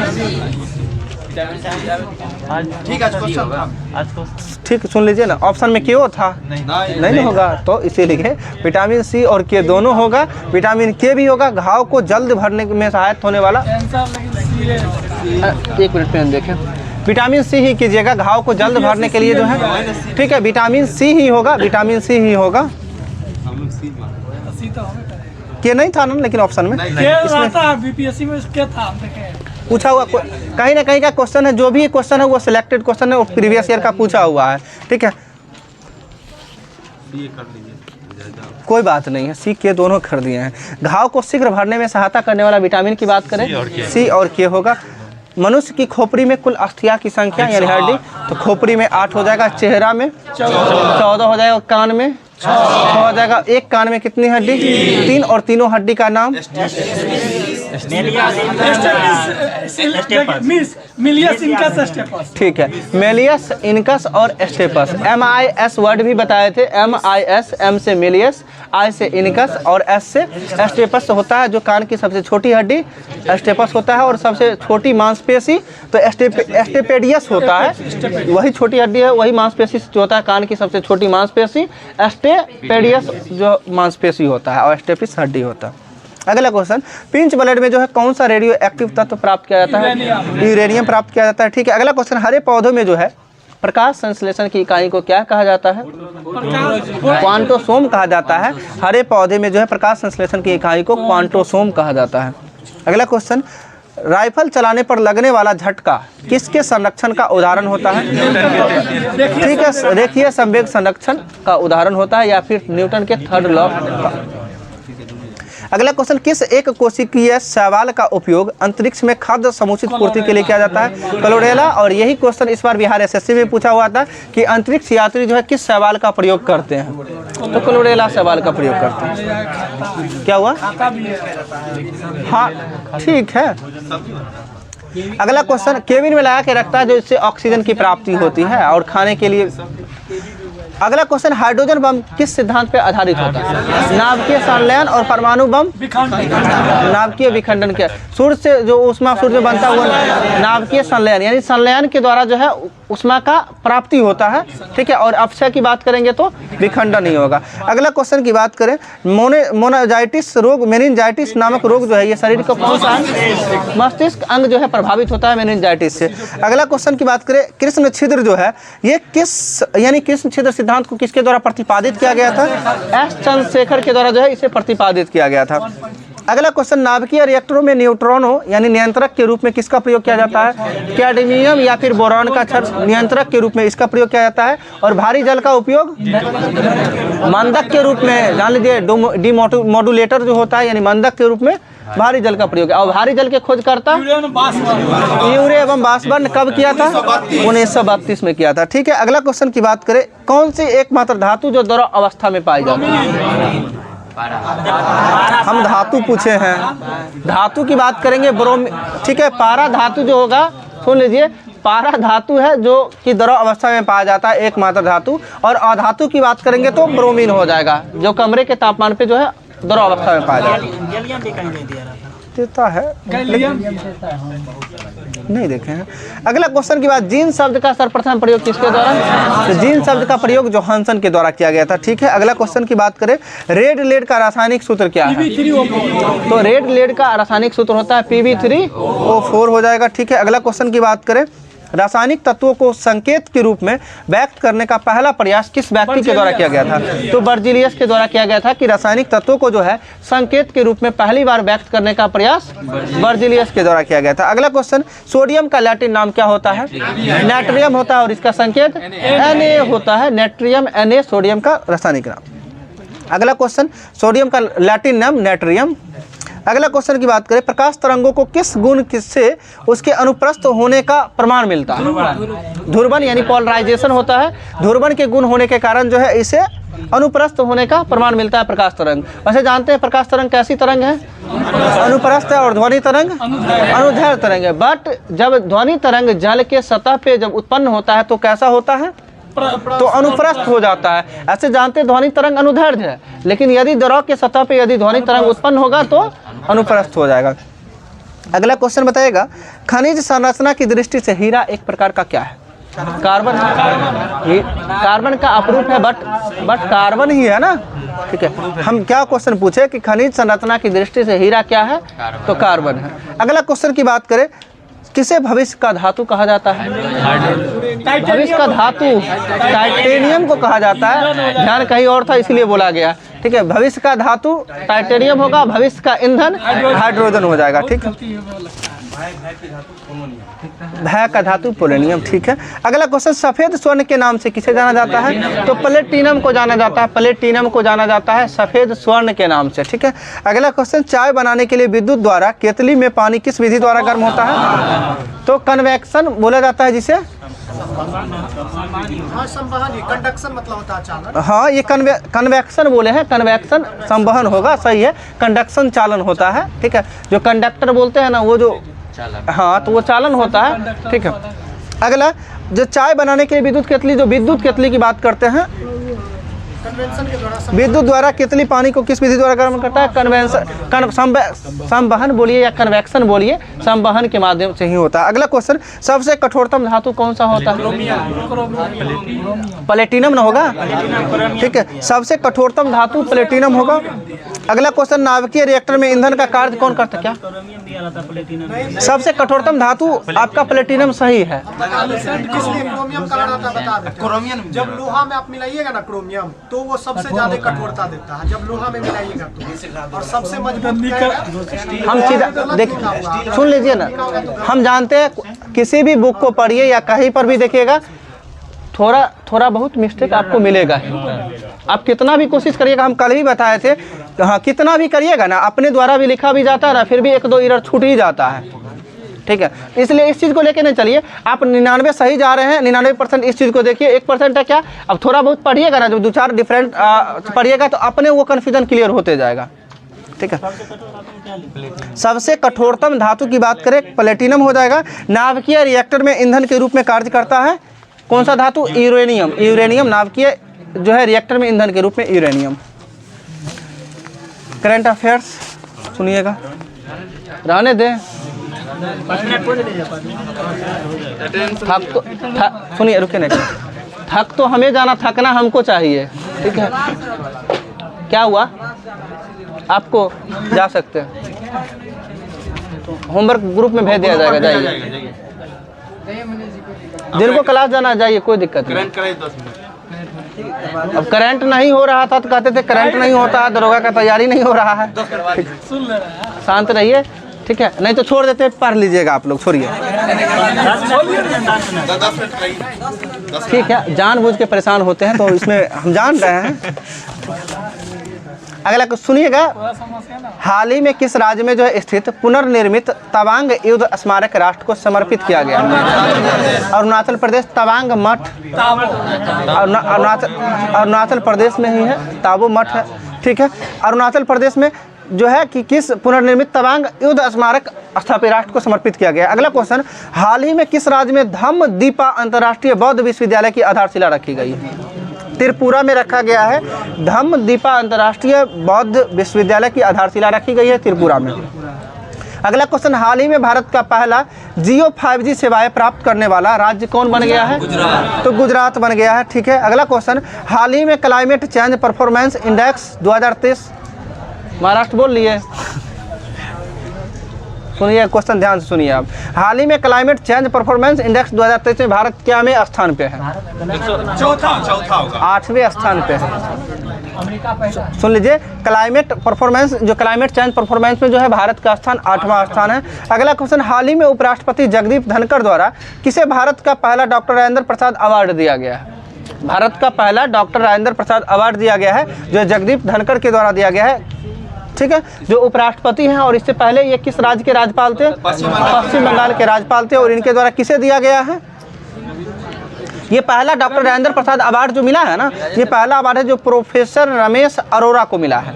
ठीक, सुन लीजिए ना, ऑप्शन में क्यों था? नहीं होगा, तो इसीलिए विटामिन सी और के दोनों होगा। विटामिन के भी होगा। घाव को जल्द भरने में सहायक होने वाला, एक मिनट में देखें, विटामिन सी ही कीजिएगा। घाव को जल्द भरने के लिए जो है, ठीक है, विटामिन सी ही होगा, विटामिन सी ही होगा। के नहीं था ना लेकिन ऑप्शन में बीपीएससी में क्या था पूछा हुआ, कहीं ना कहीं का क्वेश्चन है। जो भी क्वेश्चन है वो सिलेक्टेड क्वेश्चन है, वो प्रीवियस ईयर का पूछा हुआ है, ठीक है। कोई बात नहीं है, सी के दोनों कर दिए हैं। घाव को शीघ्र भरने में सहायता करने वाला विटामिन की बात करें, सी और के होगा। मनुष्य की खोपड़ी में कुल अस्थिया की संख्या यानी हड्डी, तो खोपड़ी में 8 हो जाएगा, चेहरा में 14 हो जाएगा, कान में 6 हो जाएगा। एक कान में कितनी हड्डी? 3, और तीनों हड्डी का नाम ठीक है, मेलियस, इनकस और स्टेपस। MIS वर्ड भी बताए थे। MIS, M से मेलियस, I से इनकस और S से स्टेपस होता है जो कान की सबसे छोटी हड्डी। स्टेपस होता है और सबसे छोटी मांसपेशी तो स्टेपेडियस होता है, वही छोटी हड्डी है, वही मांसपेशी जो होता है कान की सबसे छोटी मांसपेशी। स्टेपेडियस जो मांसपेशी होता है और स्टेपिस हड्डी होता है। अगला क्वेश्चन, पिंच ब्लड में जो है कौन सा रेडियो एक्टिव तत्व प्राप्त किया जाता है? यूरेनियम प्राप्त किया जाता है, ठीक है। अगला क्वेश्चन, हरे पौधों में जो है प्रकाश संश्लेषण की इकाई को क्या कहा जाता है? क्वांटोसोम कहा जाता है। हरे पौधे में जो है प्रकाश संश्लेषण की इकाई को क्वांटोसोम कहा जाता है। अगला क्वेश्चन, राइफल चलाने पर लगने वाला झटका किसके संरक्षण का उदाहरण होता है? ठीक है, रेखीय संवेग संरक्षण का उदाहरण होता है या फिर न्यूटन के थर्ड लॉ का। अगला क्वेश्चन, किस एक कोशिकीय शैवाल का उपयोग अंतरिक्ष में खाद्य समुचित पूर्ति के लिए किया जाता है? क्लोरेला। और यही क्वेश्चन इस बार बिहार SSC में पूछा हुआ था कि अंतरिक्ष यात्री जो है किस शैवाल का प्रयोग करते हैं? तो क्लोरेला शैवाल का प्रयोग करते हैं। क्या हुआ? हाँ, ठीक है। अगला क्वेश्चन, केबिन में लगा के रखता है जो इससे ऑक्सीजन की प्राप्ति होती है और खाने के लिए। अगला क्वेश्चन, हाइड्रोजन बम किस सिद्धांत पर आधारित होता है? नाभिकीय संलयन और परमाणु बम नाभिकीय विखंडन के। सूर्य से जो ऊष्मा सूर्य में बनता है वो नाभिकीय संलयन, यानी संलयन के द्वारा जो है ऊष्मा का प्राप्ति होता है, ठीक है। और अपक्षय की बात करेंगे तो विखंडन नहीं होगा। अगला क्वेश्चन की बात करें, मोनाजाइटिस रोग, मेनिंजाइटिस नामक रोग जो है ये शरीर का कौन सा मस्तिष्क अंग जो है प्रभावित होता है मेनिंजाइटिस से। अगला क्वेश्चन की बात करें, कृष्ण छिद्र जो है ये किस यानी कृष्ण छिद्र सिद्धांत को किसके द्वारा प्रतिपादित किया गया था? एस चंद्रशेखर के द्वारा जो है इसे प्रतिपादित किया गया था। अगला क्वेश्चन, नाभिकीय रिएक्टरों में न्यूट्रॉनों यानी नियंत्रक के रूप में किसका प्रयोग किया जाता है? कैडमियम या फिर बोरॉन का क्षार नियंत्रक के रूप में इसका प्रयोग किया जाता है। और भारी जल का उपयोग मंदक के रूप में, जान लीजिए डीमोडुलेटर जो होता है यानी मंदक के रूप में भारी जल का प्रयोग है। और भारी जल के खोजकर्ता यूरे एवं बासबर्न कब किया था? 1932 में किया था, ठीक है। अगला क्वेश्चन की बात करें, कौन सी एकमात्र धातु जो द्रव अवस्था में पाई जाती है? हम धातु पूछे हैं, धातु की बात करेंगे ब्रोमीन, ठीक है। पारा धातु जो होगा, सुन लीजिए, पारा धातु है जो कि द्रव अवस्था में पाया जाता है, एकमात्र धातु। और अधातु की बात करेंगे तो ब्रोमीन हो जाएगा जो कमरे के तापमान पे जो है द्रव अवस्था में पाया जाता है। देता है नहीं देखे हैं। अगला क्वेश्चन की बात, जीन शब्द का सर्वप्रथम प्रयोग किसके द्वारा? तो जीन शब्द का प्रयोग जोहानसन के द्वारा किया गया था, ठीक है। अगला क्वेश्चन की बात करें, रेड लेड का रासायनिक सूत्र क्या है? तो रेड लेड का रासायनिक सूत्र होता है Pb3O4 हो जाएगा, ठीक है। अगला क्वेश्चन की बात करें, रासायनिक तत्वों को संकेत के रूप में व्यक्त करने का पहला प्रयास किस व्यक्ति के द्वारा किया गया था? तो बर्जिलियस के द्वारा किया गया था कि रासायनिक तत्वों को जो है संकेत के रूप में पहली बार व्यक्त करने का प्रयास बर्जिलियस के द्वारा किया गया था। अगला क्वेश्चन, सोडियम का लैटिन नाम क्या होता है? नाइट्रियम होता है और इसका संकेत Na होता है। नाइट्रियम Na सोडियम का रासायनिक नाम। अगला क्वेश्चन, सोडियम का लैटिन नाम नेट्रियम। अगला क्वेश्चन की बात करें, प्रकाश तरंगों को किस गुण किससे उसके अनुप्रस्थ होने का प्रमाण मिलता है? ध्रुवन यानी पोलराइजेशन होता है। ध्रुवन के गुण होने के कारण जो है इसे अनुप्रस्थ होने का प्रमाण मिलता है प्रकाश तरंग। वैसे जानते हैं प्रकाश तरंग कैसी तरंग है? अनुप्रस्थ है। और ध्वनि तरंग अनुदैर्घ्य तरंग है। बट जब ध्वनि तरंग जल के सतह पे जब उत्पन्न होता है तो कैसा होता है? तो अनुप्रस्थ हो जाता है। ऐसे जानते हैं ध्वनि तरंग अनुदैर्घ्य है, लेकिन यदि द्रव के सतह पे यदि ध्वनि तरंग उत्पन्न होगा तो अनुप्रस्थ हो जाएगा। अगला क्वेश्चन बताइएगा, खनिज संरचना की दृष्टि से हीरा एक प्रकार का क्या है? कार्बन। कार्बन का अपरूप है, बट कार्बन ही है ना। ठीक है, हम क्या क्वेश्चन पूछे कि खनिज संरचना की दृष्टि से हीरा क्या है? तो कार्बन है। अगला क्वेश्चन की बात करें, किसे भविष्य का धातु कहा जाता है? भविष्य का धातु टाइटेनियम को कहा जाता है। ध्यान कहीं और था इसलिए बोला गया। ठीक है, भविष्य का धातु टाइटेनियम होगा, भविष्य का ईंधन हाइड्रोजन हो जाएगा। ठीक है, भय का धातु पोलोनियम। ठीक है, अगला क्वेश्चन, सफेद स्वर्ण के नाम से किसे जाना जाता है? तो प्लेटिनम को जाना जाता है। प्लेटिनम को जाना जाता है सफेद स्वर्ण के नाम से। ठीक है, अगला क्वेश्चन, चाय बनाने के लिए विद्युत द्वारा केतली में पानी किस विधि द्वारा गर्म होता है? तो कन्वेक्शन बोला जाता है जिसे। कंडक्शन मतलब होता है चालन। हाँ, ये कन्वेक्शन बोले हैं, कन्वेक्शन संवहन होगा, सही है। कंडक्शन चालन होता है। ठीक है, जो कंडक्टर बोलते हैं ना वो जो, हाँ तो वो चालन होता है। ठीक है, अगला, जो चाय बनाने के लिए विद्युत केतली, जो विद्युत केतली की बात करते हैं, विद्युत द्वारा केतली पानी को किस विधि द्वारा गर्म करता है? संवहन बोलिए या कन्वेक्शन बोलिए, संवहन के माध्यम से ही होता है। अगला क्वेश्चन, सबसे कठोरतम धातु कौन सा होता है? प्लेटिनम ना होगा। ठीक है, सबसे कठोरतम धातु प्लेटिनम होगा। अगला क्वेश्चन, नाभिकीय रिएक्टर में ईंधन का कार्य कौन करता है? क्या सबसे कठोरतम धातु आपका प्लेटिनम सही है। क्रोमियम कहा जाता है, बता देते हैं। जब लोहा में आप मिलाइएगा ना क्रोमियम, तो वो सबसे ज्यादा कठोरता देता है जब लोहा में मिलाइएगा तो। और सबसे मजबूत हम सीधा देखिए, सुन लीजिए ना, हम जानते हैं किसी भी बुक को पढ़िए या कहीं पर भी देखिएगा, थोड़ा बहुत मिस्टेक आपको मिलेगा ही। आप कितना भी कोशिश करिएगा, हम कल ही बताए थे, हाँ कितना भी करिएगा ना, अपने द्वारा भी लिखा भी जाता है ना, फिर भी एक दो एरर छूट ही जाता है। ठीक है, इसलिए इस चीज़ को लेके नहीं चलिए। आप 99 सही जा रहे हैं, 99% इस चीज़ को देखिए, 1% है क्या। अब थोड़ा बहुत पढ़िएगा ना, जब 2-4 डिफरेंट पढ़िएगा तो अपने वो कन्फ्यूजन क्लियर होते जाएगा। ठीक है, सबसे कठोरतम धातु की बात करें प्लेटिनम हो जाएगा। नाभिकीय रिएक्टर में ईंधन के रूप में कार्य करता है कौन सा धातु? यूरेनियम। यूरेनियम नाभिकीय जो है रिएक्टर में ईंधन के रूप में यूरेनियम। करंट अफेयर्स सुनिएगा, रहने दें। सुनिए, रुके नहीं, थक तो हमें जाना, थकना हमको चाहिए। ठीक है, क्या हुआ? आपको जा सकते हैं, होमवर्क ग्रुप में भेज दिया जाएगा, जाइए। जिनको क्लास जाना जाइए, कोई दिक्कत नहीं। अब करंट नहीं हो रहा था तो कहते थे करंट नहीं होता, दरोगा का तैयारी नहीं हो रहा है। शांत रहिए, ठीक है, नहीं तो छोड़ देते, पढ़ लीजिएगा आप लोग, छोड़िए। ठीक है, जानबूझ के परेशान होते हैं तो इसमें हम जान रहे हैं। अगला कुछ सुनिएगा, हाल ही में किस राज्य में जो है स्थित पुनर्निर्मित तवांग युद्ध स्मारक राष्ट्र को समर्पित किया गया? अरुणाचल प्रदेश, तवांग मठ अरुणाचल प्रदेश में ही है, ताबो मठ है। ठीक है, अरुणाचल प्रदेश में जो है कि किस पुनर्निर्मित तवांग युद्ध स्मारक स्थापित राष्ट्र को समर्पित किया गया। अगला क्वेश्चन, हाल ही में किस राज्य में धम्मदीपा अंतर्राष्ट्रीय बौद्ध विश्वविद्यालय की आधारशिला रखी गई है? त्रिपुरा में रखा गया है। धम्मदीपा अंतर्राष्ट्रीय बौद्ध विश्वविद्यालय की आधारशिला रखी गई है त्रिपुरा में। अगला क्वेश्चन, हाल ही में भारत का पहला जियो 5G सेवाएं प्राप्त करने वाला राज्य कौन बन गया है? तो गुजरात बन गया है। ठीक है, अगला क्वेश्चन, हाल ही में climate change performance index 2023 Maharashtra बोल लिए। सुनिए क्वेश्चन ध्यान से सुनिए आप। हाल ही में क्लाइमेट चेंज परफॉर्मेंस इंडेक्स 2023 में भारत क्या में स्थान पे है? चौथा होगा, 8वें स्थान पे है। सुन लीजिए, क्लाइमेट परफॉर्मेंस, जो क्लाइमेट चेंज परफॉर्मेंस में जो है भारत का स्थान 8वां स्थान है। अगला क्वेश्चन, हाल ही में उपराष्ट्रपति जगदीप धनखड़ द्वारा किसे भारत का पहला डॉक्टर राजेंद्र प्रसाद अवार्ड दिया गया है? भारत का पहला डॉक्टर राजेंद्र प्रसाद अवार्ड दिया गया है, जो जगदीप धनखड़ के द्वारा दिया गया है, ठीक है, जो उपराष्ट्रपति हैं। और इससे पहले ये किस राज्य के राज्यपाल थे? पश्चिम बंगाल के राज्यपाल थे। और इनके द्वारा किसे दिया गया है? ये पहला डॉक्टर राजेंद्र प्रसाद अवार्ड जो मिला है ना, ये पहला अवार्ड है जो प्रोफेसर रमेश अरोड़ा को मिला है,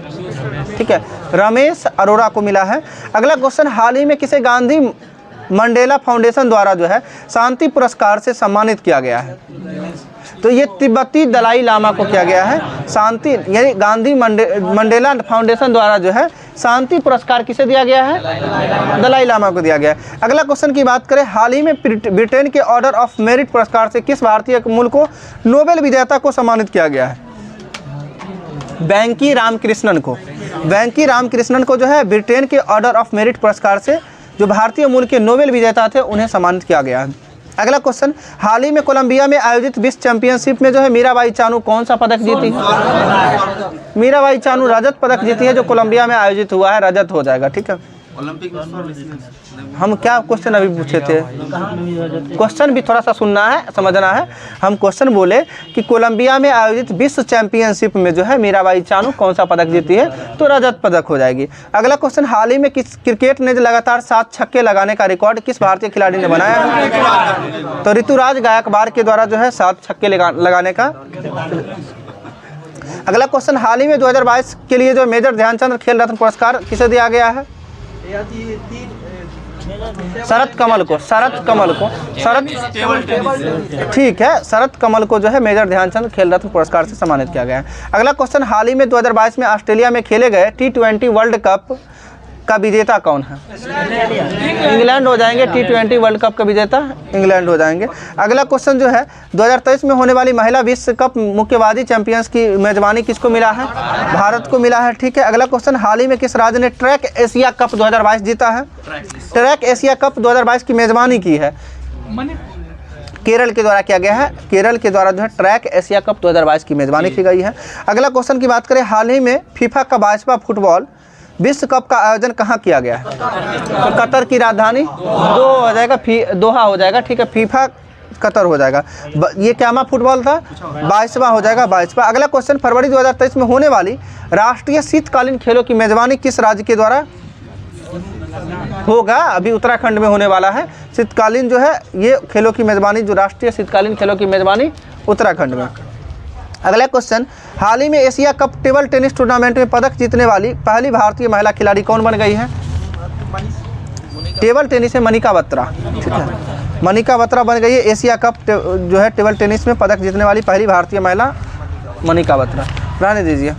ठीक है, रमेश अरोड़ा को मिला है। अगला क्वेश्चन, हाल ही में किसे गांधी मंडेला फाउंडेशन द्वारा जो है शांति पुरस्कार से सम्मानित किया गया है? तो ये तिब्बती दलाई लामा को किया गया है शांति, यानी गांधी मंडेला फाउंडेशन द्वारा जो है शांति पुरस्कार किसे दिया गया है? दलाई लामा को दिया गया है। अगला क्वेश्चन की बात करें, हाल ही में ब्रिटेन के ऑर्डर ऑफ मेरिट पुरस्कार से किस भारतीय मूल को नोबेल विजेता को सम्मानित किया गया है? वेंकी रामकृष्णन को। वेंकी रामकृष्णन को जो है ब्रिटेन के ऑर्डर ऑफ मेरिट पुरस्कार से जो भारतीय मूल के नोबेल विजेता थे उन्हें सम्मानित किया गया है। अगला क्वेश्चन, हाल ही में कोलंबिया में आयोजित विश्व चैंपियनशिप में जो है मीराबाई चानू कौन सा पदक जीती है? मीराबाई चानू रजत पदक जीती है, जो कोलंबिया में आयोजित हुआ है, रजत हो जाएगा, ठीक है। हम क्या क्वेश्चन अभी पूछे थे? क्वेश्चन भी थोड़ा सा सुनना है, समझना है। हम क्वेश्चन बोले कि कोलंबिया में आयोजित विश्व चैंपियनशिप में जो है मीराबाई चानू कौन सा पदक जीती है? तो रजत पदक हो जाएगी। अगला क्वेश्चन, हाल ही में किस क्रिकेट ने लगातार 7 छक्के लगाने का रिकॉर्ड किस भारतीय खिलाड़ी ने बनाया है? तो ऋतुराज गायकवाड़ के द्वारा जो है 7 छक्के लगाने का। अगला क्वेश्चन, हाल ही में 2022 के लिए जो मेजर ध्यानचंद खेल रत्न पुरस्कार किसे दिया गया है? शरद कमल को। ठीक है, शरद कमल को जो है मेजर ध्यानचंद खेल रत्न पुरस्कार से सम्मानित किया गया है। अगला क्वेश्चन, हाल ही में 2022 में ऑस्ट्रेलिया में खेले गए T20 वर्ल्ड कप का विजेता कौन है? इंग्लैंड हो जाएंगे। T20 वर्ल्ड कप का विजेता इंग्लैंड हो जाएंगे। अगला क्वेश्चन जो है, 2023 में होने वाली महिला विश्व कप मुक्केबाजी चैंपियंस की मेजबानी किसको मिला है? भारत को मिला है, ठीक है। अगला क्वेश्चन, हाल ही में किस राज्य ने ट्रैक एशिया कप 2022 जीता है? ट्रैक एशिया कप 2022 की मेजबानी की है, केरल के द्वारा किया गया है। केरल के द्वारा जो है ट्रैक एशिया कप 2022 की मेजबानी की गई है। अगला क्वेश्चन की बात करें, हाल ही में फीफा का 22वां फुटबॉल विश्व कप का आयोजन कहाँ किया गया है? तो कतर की राजधानी दोहा हो जाएगा, ठीक है। फीफा कतर हो जाएगा। ये क्या फुटबॉल था? 22वां हो जाएगा, 22वां। अगला क्वेश्चन, फरवरी 2023 में होने वाली राष्ट्रीय शीतकालीन खेलों की मेजबानी किस राज्य के द्वारा होगा? अभी उत्तराखंड में होने वाला है शीतकालीन जो है ये खेलों की मेजबानी, जो राष्ट्रीय शीतकालीन खेलों की मेजबानी उत्तराखंड में। अगला क्वेश्चन, हाल ही में Asia cup table tennis tournament में पदक जीतने वाली पहली भारतीय महिला खिलाड़ी कौन बन गई है? टेबल टेनिस में मनिका बत्रा, ठीक है, मनिका बत्रा बन गई है एशिया कप जो है टेबल टेनिस में पदक जीतने वाली पहली भारतीय महिला, मनिका बत्रा। रहने दीजिए।